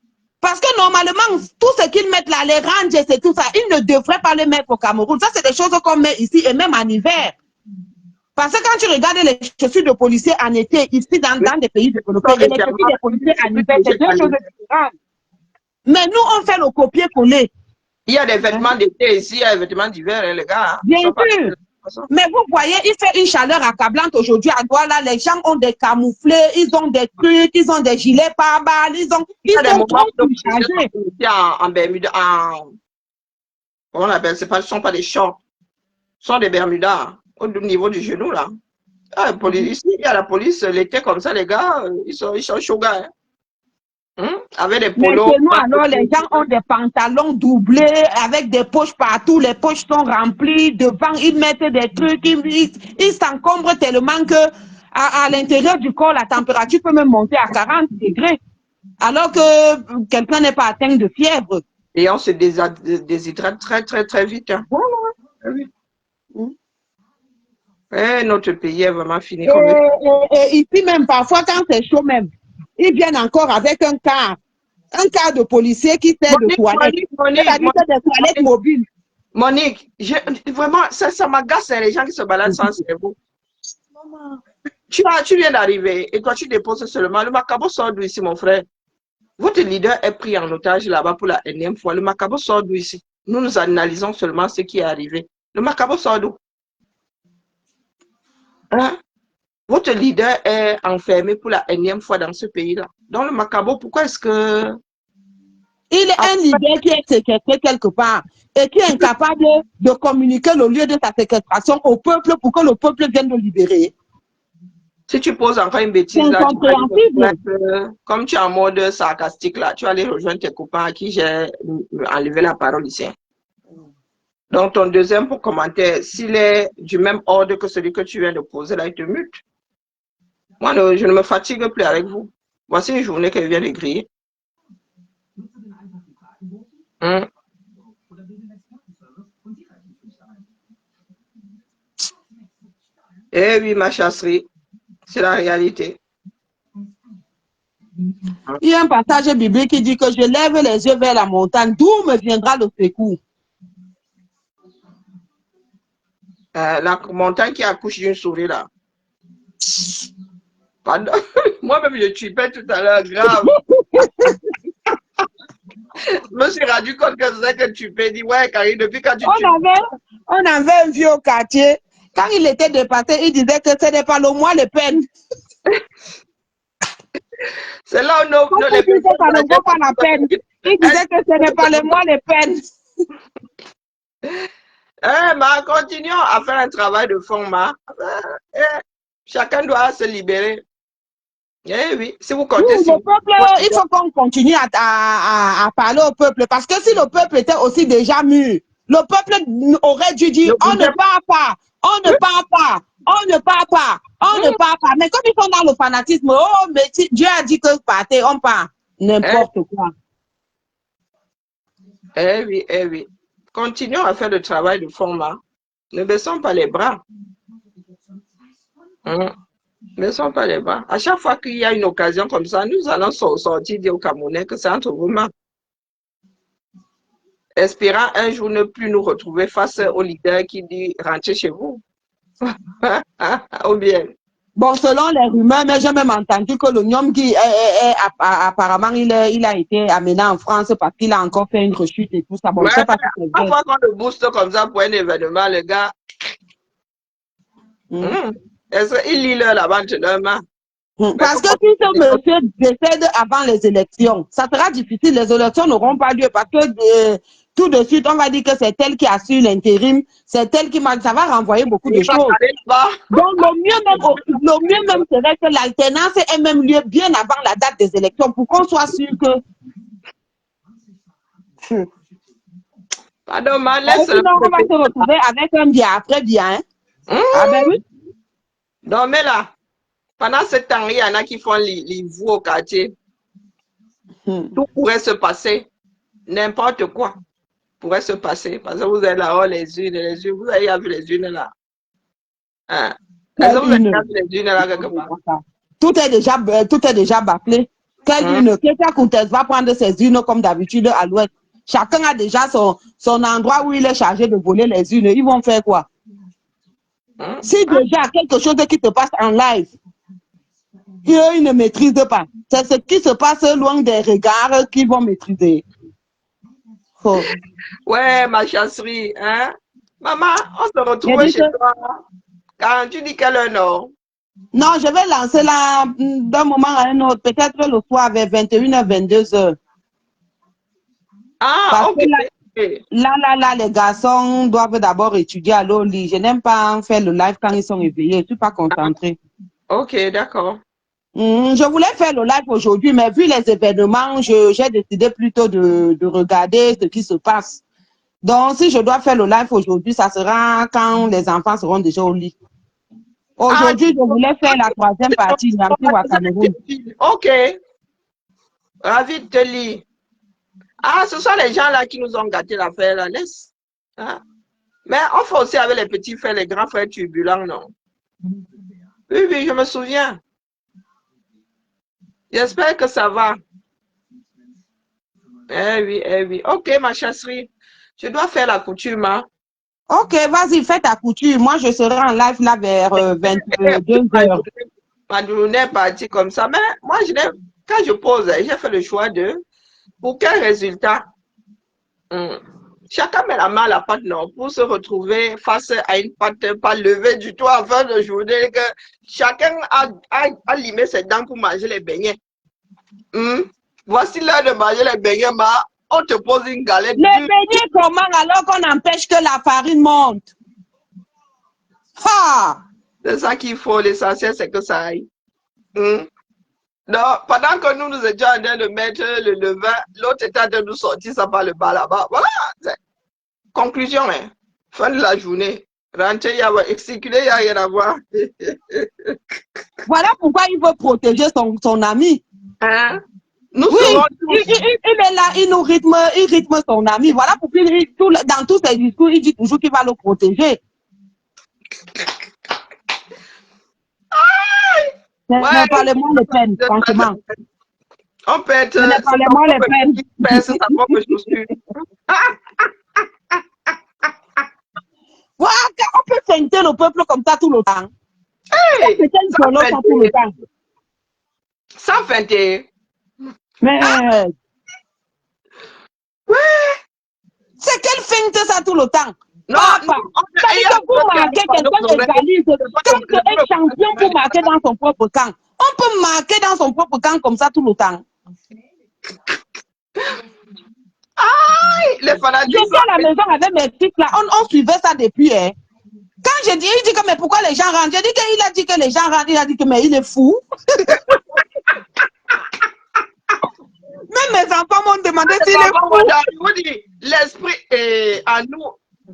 Parce que normalement, tout ce qu'ils mettent là, les ranges, c'est tout ça, ils ne devraient pas les mettre au Cameroun. Ça, c'est des choses qu'on met ici et même en hiver. Parce que quand tu regardes les chaussures de policiers en été, ici dans des pays développés, et les chaussures des policiers en hiver, c'est 2 choses différentes. Mais nous, on fait le copier-coller. Il y a des vêtements d'été ici, il y a des vêtements d'hiver, hein, les gars. Bien sûr. Mais vous voyez, il fait une chaleur accablante aujourd'hui à Douala. Les gens ont des camouflés, ils ont des trucs, ils ont des gilets pare-balles, ils sont trop surchargés. En Bermuda, comment on appelle, ce ne sont pas des shorts, ce sont des Bermudas au niveau du genou là. Ici, il y a la police, l'été comme ça, les gars, ils sont chauds gars. Avec des polos. Mais chez nous, alors, les gens ont des pantalons doublés avec des poches partout. Les poches sont remplies. Devant, ils mettent des trucs. Ils s'encombrent tellement que à l'intérieur du corps, la température peut même monter à 40 degrés. Alors que quelqu'un n'est pas atteint de fièvre. Et on se déshydrate très, très, très vite. Hein. Voilà. Et notre pays est vraiment fini. Et ici même, parfois, quand c'est chaud même, ils viennent encore avec un car de policier qui sert de toilette. C'est-à-dire des toilettes mobiles. Monique, vraiment, ça m'agace les gens qui se baladent sans cerveau. Tu viens d'arriver et toi tu déposes seulement. Le Macabo sort d'où ici, mon frère? Votre leader est pris en otage là-bas pour la énième fois. Le Macabo sort d'où ici? Nous analysons seulement ce qui est arrivé. Le Macabo sort d'où? Hein? Votre leader est enfermé pour la énième fois dans ce pays-là. Dans le Macabo, pourquoi est-ce que... Il est un leader qui est séquestré quelque part et qui est incapable de communiquer le lieu de sa séquestration au peuple pour que le peuple vienne le libérer. Si tu poses encore une bêtise là, comme tu es en mode sarcastique là, tu vas aller rejoindre tes copains à qui j'ai enlevé la parole ici. Donc ton deuxième commentaire, s'il est du même ordre que celui que tu viens de poser là, il te mute. Moi, je ne me fatigue plus avec vous. Voici une journée que je viens de griller. Eh oui, ma chasserie, c'est la réalité. Il y a un passage biblique qui dit que je lève les yeux vers la montagne, d'où me viendra le secours. La montagne qui accouche d'une souris là. Pardon. Moi-même, je tuipais tout à l'heure, grave. Je me suis rendu compte que c'est que tu peux dire, ouais, Karine, depuis quand tu on avait un vieux au quartier. Quand il était dépassé, il disait que ce n'est pas le mois les peines. C'est là où ça ne vaut pas la peine. Il disait que ce n'est pas le mois les peines. Mais continuons à faire un travail de fond, chacun doit se libérer. Eh oui, si vous Oui, comptez le sur peuple, il faut qu'on continue à parler au peuple. Parce que si le peuple était aussi déjà mûr, le peuple aurait dû dire, le on ne budget. part pas, on ne part pas, on ne part pas, on ne part pas. Mais comme ils sont dans le fanatisme, oh, mais si Dieu a dit que partez, on part. Eh, N'importe quoi. eh oui, eh oui. Continuons à faire le travail de fond là. Ne baissons pas les bras. Hein. Ne baissons pas les bras. À chaque fois qu'il y a une occasion comme ça, nous allons sortir dire aux Camerounais que c'est entre vos mains. Espérant un jour ne plus nous retrouver face au leader qui dit rentrez chez vous. Ou bien. Bon, selon les rumeurs, mais j'ai même entendu que le Nyom qui apparemment, il a été amené en France parce qu'il a encore fait une rechute et tout ça. Bon, Mais je sais pas si c'est à vrai. fois qu'on le booste comme ça pour un événement, les gars, Hmm. est-ce qu'ils lit leur entre leurs mains? Mais Parce que comment si ce monsieur décède avant les élections, ça sera difficile. Les élections n'auront pas lieu parce que tout de suite, on va dire que c'est elle qui assure l'intérim, c'est elle qui m'a. Ça va renvoyer beaucoup de il va choses. aller là-bas? Donc, le mieux même serait que l'alternance ait même lieu bien avant la date des élections pour qu'on soit sûr que. Pardon, ma laisse. Sinon, on va se retrouver avec un bien après bien. Hein? Ah ben oui. Non, mais là, pendant ce temps, il y en a qui font les voix au quartier. Tout pourrait se passer. N'importe quoi pourrait se passer. Parce que vous êtes là-haut, les unes. Vous avez vu les unes là. Hein? Est-ce que vous avez vu les unes là quelque part? Tout est déjà bâclé. Quelle une? Quelqu'un Coutez va prendre ses unes comme d'habitude à l'ouest. Chacun a déjà son endroit où il est chargé de voler les unes. Ils vont faire quoi? Si déjà quelque chose qui te passe en live, ils ne maîtrisent pas. C'est ce qui se passe loin des regards qu'ils vont maîtriser. Oh. Ouais, ma chasserie, hein? Maman, on se retrouve chez toi. Quand tu dis quelle heure, non? Non, je vais lancer là d'un moment à un autre, peut-être le soir vers 21h, 22h. Ah, Parce ok. que là, les garçons doivent d'abord étudier à l'OLI. Je n'aime pas faire le live quand ils sont éveillés. Je ne suis pas concentrée. Ok, d'accord. Je voulais faire le live aujourd'hui, mais vu les événements, j'ai décidé plutôt de regarder ce qui se passe. Donc, si je dois faire le live aujourd'hui, ça sera quand les enfants seront déjà au lit. Ah, Aujourd'hui, je voulais faire la troisième partie de Nampi wa Cameroun. ok. Ravi de te lire. Ah, ce sont les gens là qui nous ont gâté l'affaire, là. Laisse. Hein? Mais on fait aussi avec les petits frères, les grands frères turbulents, non? Oui, oui, je me souviens. J'espère que ça va. Eh oui, eh oui. Ok, ma chasserie. Je dois faire la coutume, hein? Ok, vas-y, fais ta couture. Moi, je serai en live là vers 22h. Ma journée est partie comme ça. Mais moi, quand je pose, j'ai fait le choix de pour quel résultat? Chacun met la main à la pâte, non, pour se retrouver face à une pâte pas levée du tout en fin de journée, que chacun a limé ses dents pour manger les beignets. Voici l'heure de manger les beignets, on te pose une galette. Les beignets comment alors qu'on empêche que la farine monte? Ha! C'est ça qu'il faut, l'essentiel c'est que ça aille. Donc, pendant que nous étions en train de mettre le levain, l'autre était en train de nous sortir ça par le bas là-bas. Voilà. Conclusion, hein. Fin de la journée. Rentrer, il y a circuler, il n'y a rien à voir. Voilà pourquoi il veut protéger son ami. Hein? Nous Oui, serons il est là, il rythme son ami. Voilà pourquoi dans tous ses discours, il dit toujours qu'il va le protéger. Ouais, Mais parlez-moi les peines, franchement. on peut être. Mais parlez-moi les peines. C'est sa propre chaussure. Voilà, on peut feinter le peuple comme ça tout le temps. Hey, C'est quel solo ça tout le temps. Sans feinter. Mais Ouais. c'est quelle feinte ça tout le temps. Non, Papa, quand vous marquez quelqu'un égalise, quand tu es champion pour marquer dans son propre camp, on peut marquer dans son propre camp comme ça tout le temps. Aïe, les fanatiques. J'étais à la maison avec mes fils là, on suivait ça depuis. Hein. Quand j'ai dit, il dit que mais pourquoi les gens rentrent? J'ai dit qu'il a dit que les gens rentrent, il a dit que mais il est fou. Même mes enfants m'ont demandé s'il est fou. Je vous dis, l'esprit est en nous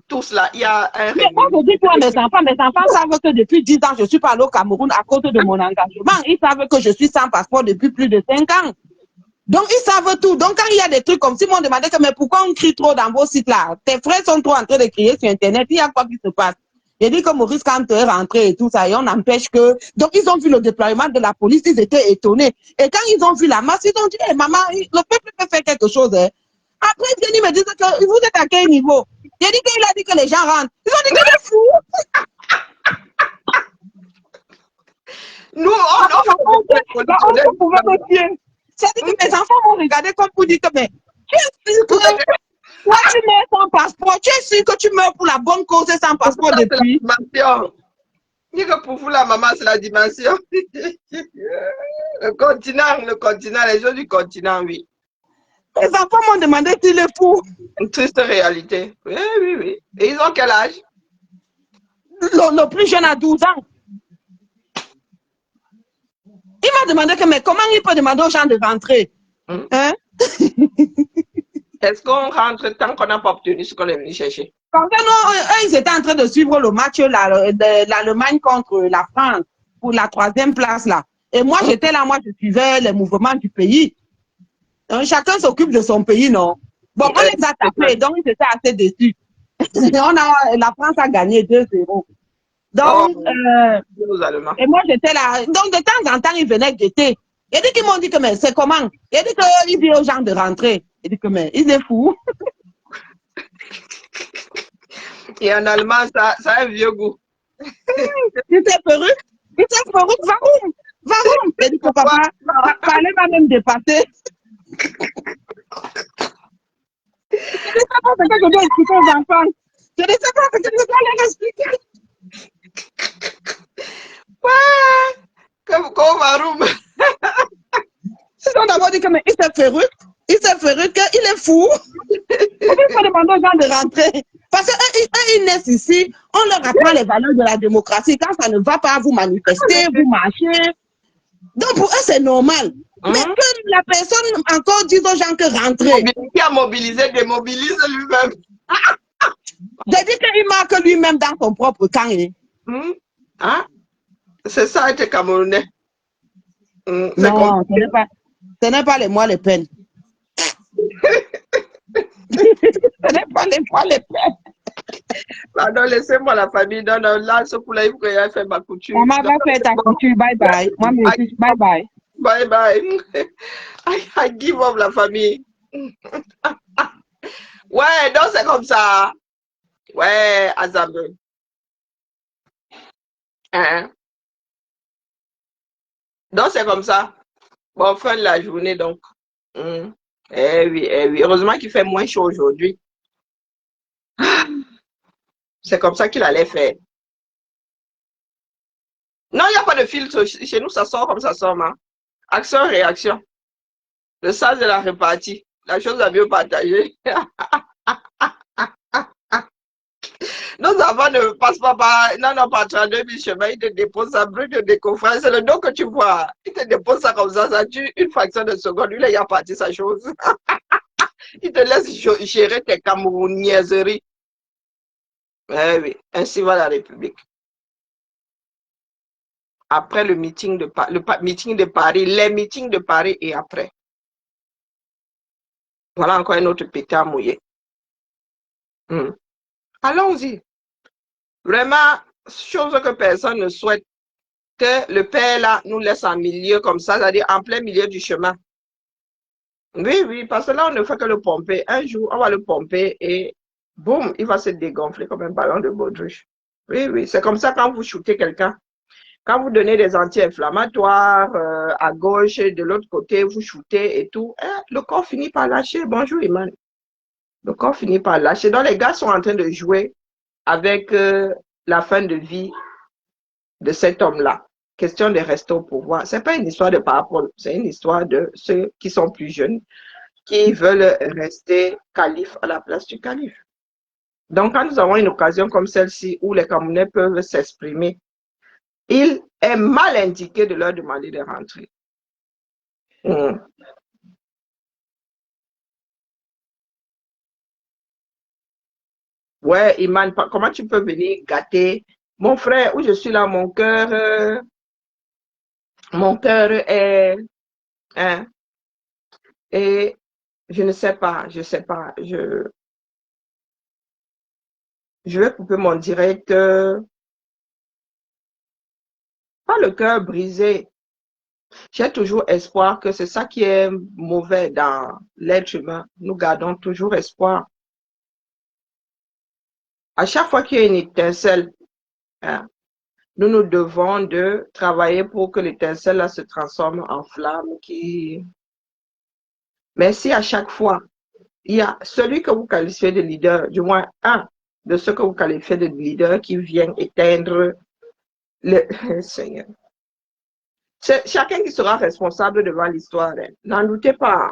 tous là. Il y a un Mais moi, je dis quoi, mes enfants savent que depuis 10 ans, je suis pas allée au Cameroun à cause de mon engagement. Ils savent que je suis sans passeport depuis plus de 5 ans. Donc, ils savent tout. Donc, quand il y a des trucs comme si, ils m'ont demandé que, mais pourquoi on crie trop dans vos sites là? Tes frères sont trop en train de crier sur Internet. Il y a quoi qui se passe? J'ai dit que Maurice, quand tu es rentré et tout ça, et on empêche que. Donc, ils ont vu le déploiement de la police, ils étaient étonnés. Et quand ils ont vu la masse, ils ont dit, hey, maman, le peuple peut faire quelque chose. Hein. Après, Jenny me dit que vous êtes à quel niveau? J'ai dit qu'il a dit que les gens rentrent. Ils ont dit qu'il est fou. Nous, on pouvait me tuer. C'est-à-dire que mes enfants m'ont regardé comme pour dire que, mais, tu es sûr que toi, tu meurs sans passeport. Tu es sûr que tu meurs pour la bonne cause et sans passeport depuis. Dis que pour vous, la maman, c'est la dimension. Le continent, les gens du continent, oui. Les enfants m'ont demandé s'il est fou. Une triste réalité. Oui, oui, oui. Et ils ont quel âge? Le plus jeune a 12 ans. Il m'a demandé que, mais comment il peut demander aux gens de rentrer? Hein? Est-ce qu'on rentre tant qu'on n'a pas obtenu ce qu'on est venu chercher? Parce que non, eux, ils étaient en train de suivre le match de l'Allemagne contre la France pour la 3e place là. Et moi, j'étais là, moi, je suivais les mouvements du pays. Donc, chacun s'occupe de son pays, non? Bon, on les a tapés, donc ils étaient assez déçus. La France a gagné 2-0. Donc, et moi, j'étais là. Donc, de temps en temps, ils venaient guetter. Il dit qu'ils m'ont dit que, mais c'est comment? Il dit qu'il dit aux gens de rentrer. Il dit que, mais il est fou. Et en allemand, ça a un vieux goût. Il était perruque. Warum? Il dit que papa, parler va même dépasser. Je ne sais pas ce que je dois expliquer aux enfants. Je ne sais pas ce que je dois leur expliquer. Ouais, comme Varoum. Ils ont d'abord dit que mais il s'est perruque, il est fou. Il faut demander aux gens de rentrer. Parce qu'ils naissent ici, on leur apprend les valeurs de la démocratie. Quand ça ne va pas, vous manifestez, vous marchez. Donc pour eux, c'est normal. Mais que la personne encore dise aux gens que rentrer. Qui a mobilisé, démobilise lui-même. J'ai dit qu'il marque lui-même dans son propre camp. Hein? C'est ça, être Camerounais. Non, ce n'est pas les mois les peines. Ce n'est pas les mois les peines. Pardon, laissez-moi la famille. Non, là, ce coup-là, il faut que j'aille faire ma couture. Maman va faire ta couture. Bye bye. Moi, bye bye. Bye bye. I give up la famille. Ouais, donc c'est comme ça. Ouais, Azame. Hein? Donc c'est comme ça. Bon, fin de la journée, donc. Eh oui, eh oui. Heureusement qu'il fait moins chaud aujourd'hui. C'est comme ça qu'il allait faire. Non, il n'y a pas de filtre. Chez nous, ça sort comme ça sort, hein. Action, réaction. Le sens de la répartie. La chose à mieux partager. Nos enfants ne passent pas par, non, pas 32 000 chemins, ils te déposent ça brut de décoffrage. C'est le dos que tu vois. Ils te déposent ça comme ça tue une fraction de seconde. Lui, là, il a parti sa chose. Il te laisse gérer tes camerounaiseries. Eh oui, ainsi va la République. Après le meeting de Paris, les meetings de Paris et après. Voilà encore un autre pétard mouillé. Allons-y. Vraiment, chose que personne ne souhaite, que le père là nous laisse en milieu comme ça, c'est-à-dire en plein milieu du chemin. Oui, oui, parce que là, on ne fait que le pomper. Un jour, on va le pomper et boum, il va se dégonfler comme un ballon de baudruche. Oui, oui, c'est comme ça quand vous shootez quelqu'un. Quand vous donnez des anti-inflammatoires à gauche et de l'autre côté, vous shootez et tout, le corps finit par lâcher. Bonjour, Iman. Le corps finit par lâcher. Donc, les gars sont en train de jouer avec la fin de vie de cet homme-là. Question de rester au pouvoir. Ce n'est pas une histoire de parapluie, c'est une histoire de ceux qui sont plus jeunes, qui veulent rester calife à la place du calife. Donc, quand nous avons une occasion comme celle-ci où les Camerounais peuvent s'exprimer, il est mal indiqué de leur demander de rentrer. Mm. Ouais, Iman, comment tu peux venir gâter mon frère où je suis là, mon cœur est, hein, et je ne sais pas, je sais pas, je vais couper mon direct, pas le cœur brisé. J'ai toujours espoir que c'est ça qui est mauvais dans l'être humain. Nous gardons toujours espoir. À chaque fois qu'il y a une étincelle, hein, nous nous devons de travailler pour que l'étincelle là se transforme en flamme qui. Mais si à chaque fois, il y a celui que vous qualifiez de leader, du moins un de ceux que vous qualifiez de leader qui vient éteindre le Seigneur. C'est chacun qui sera responsable devant l'histoire. Hein. N'en doutez pas.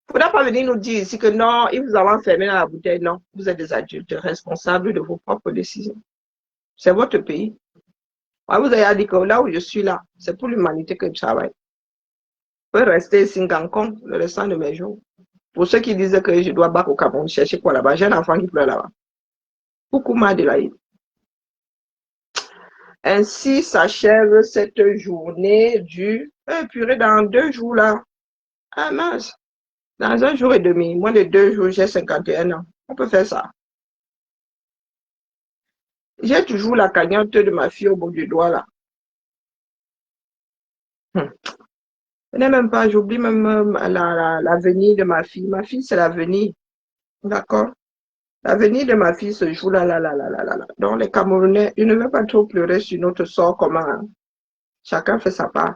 Il ne faudra pas venir nous dire ici que non, ils vous ont enfermé dans la bouteille. Non, vous êtes des adultes responsables de vos propres décisions. C'est votre pays. Moi, vous avez dit que là où je suis là, c'est pour l'humanité que je travaille. Je peux rester ici en Kong le restant de mes jours. Pour ceux qui disent que je dois battre au Cameroun, chercher quoi là-bas, j'ai un enfant qui pleure là-bas. Beaucoup Adélaïde. Ainsi s'achève cette journée du purée dans 2 jours là. Ah mince, dans 1 jour et demi, moins de 2 jours, j'ai 51 ans. On peut faire ça. J'ai toujours la cagnotte de ma fille au bout du doigt là. Hum. Je n'ai même pas, j'oublie même l'avenir de ma fille. Ma fille, c'est l'avenir. D'accord? L'avenir de ma fille se joue là, là, là, là, là, là, là. Donc, les Camerounais, ils ne veulent pas trop pleurer sur notre sort commun. Chacun fait sa part.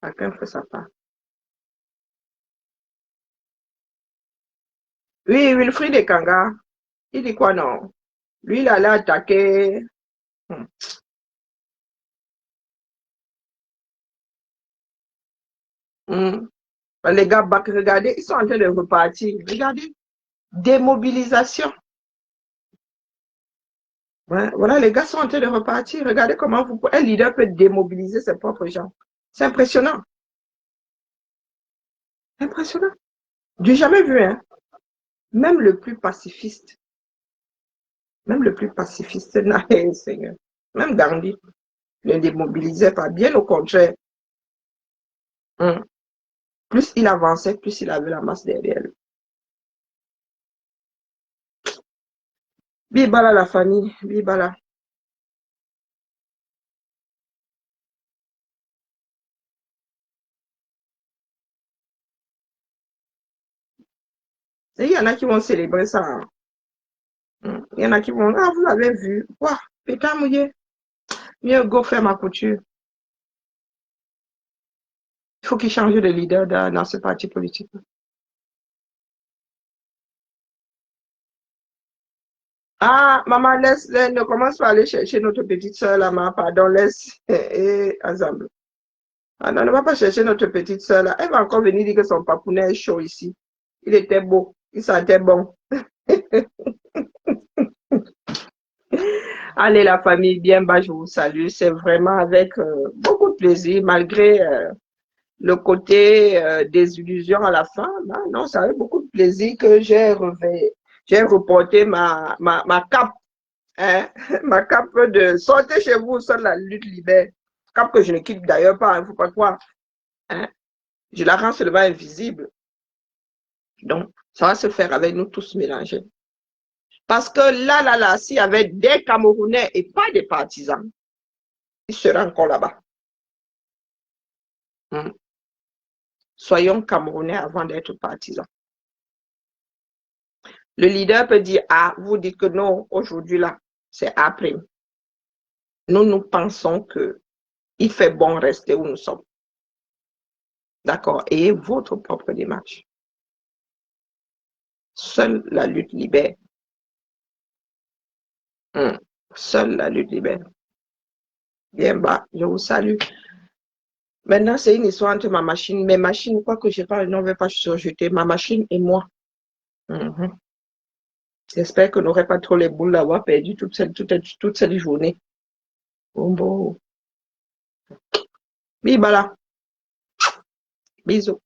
Chacun fait sa part. Oui, Wilfried et Kanga, il dit quoi non? Lui, il allait attaquer. Hum, hum. Les gars, regardez, ils sont en train de repartir. Regardez, démobilisation. Ouais, voilà, les gars sont en train de repartir. Regardez comment un leader peut démobiliser ses propres gens. C'est impressionnant. Impressionnant. Du jamais vu, hein. Même le plus pacifiste, même le plus pacifiste, Seigneur. Même Gandhi ne démobilisait pas. Bien au contraire. Hum. Plus il avançait, plus il avait la masse derrière lui. Bibala la famille, Bibala. Et il y en a qui vont célébrer ça. Hein. Il y en a qui vont, ah, vous l'avez vu. Waouh, pétard mouillé. Mieux go faire ma couture. Il faut qu'il change de leader dans ce parti politique. Ah, maman, ne commence pas à aller chercher notre petite soeur là, maman, pardon, laisse, ensemble. Ah non, ne va pas chercher notre petite soeur là. Elle va encore venir dire que son papounet est chaud ici. Il était beau, il sentait bon. Allez, la famille, bien bas, je vous salue. C'est vraiment avec beaucoup de plaisir, malgré le côté désillusion à la fin. Non, non, ça avait beaucoup de plaisir que j'ai reporté ma cape, hein, ma cape de sortez chez vous, seule la lutte libère. Cape que je ne quitte d'ailleurs pas, il ne faut pas croire. Hein. Je la rends seulement invisible. Donc, ça va se faire avec nous tous mélangés. Parce que là, s'il y avait des Camerounais et pas des partisans, ils seraient encore là-bas. Hmm. Soyons Camerounais avant d'être partisans. Le leader peut dire, ah, vous dites que non, aujourd'hui là, c'est après. Nous pensons que il fait bon rester où nous sommes. D'accord? Et votre propre démarche. Seule la lutte libère. Seule la lutte libère. Bien bas, je vous salue. Maintenant, c'est une histoire entre ma machine, mes machines, quoi que je parle, ne vais pas surjeter, ma machine et moi. Mm-hmm. J'espère que n'aurait pas trop les boules d'avoir perdu toute cette journée. Bon, bon. Bibala. Bisous.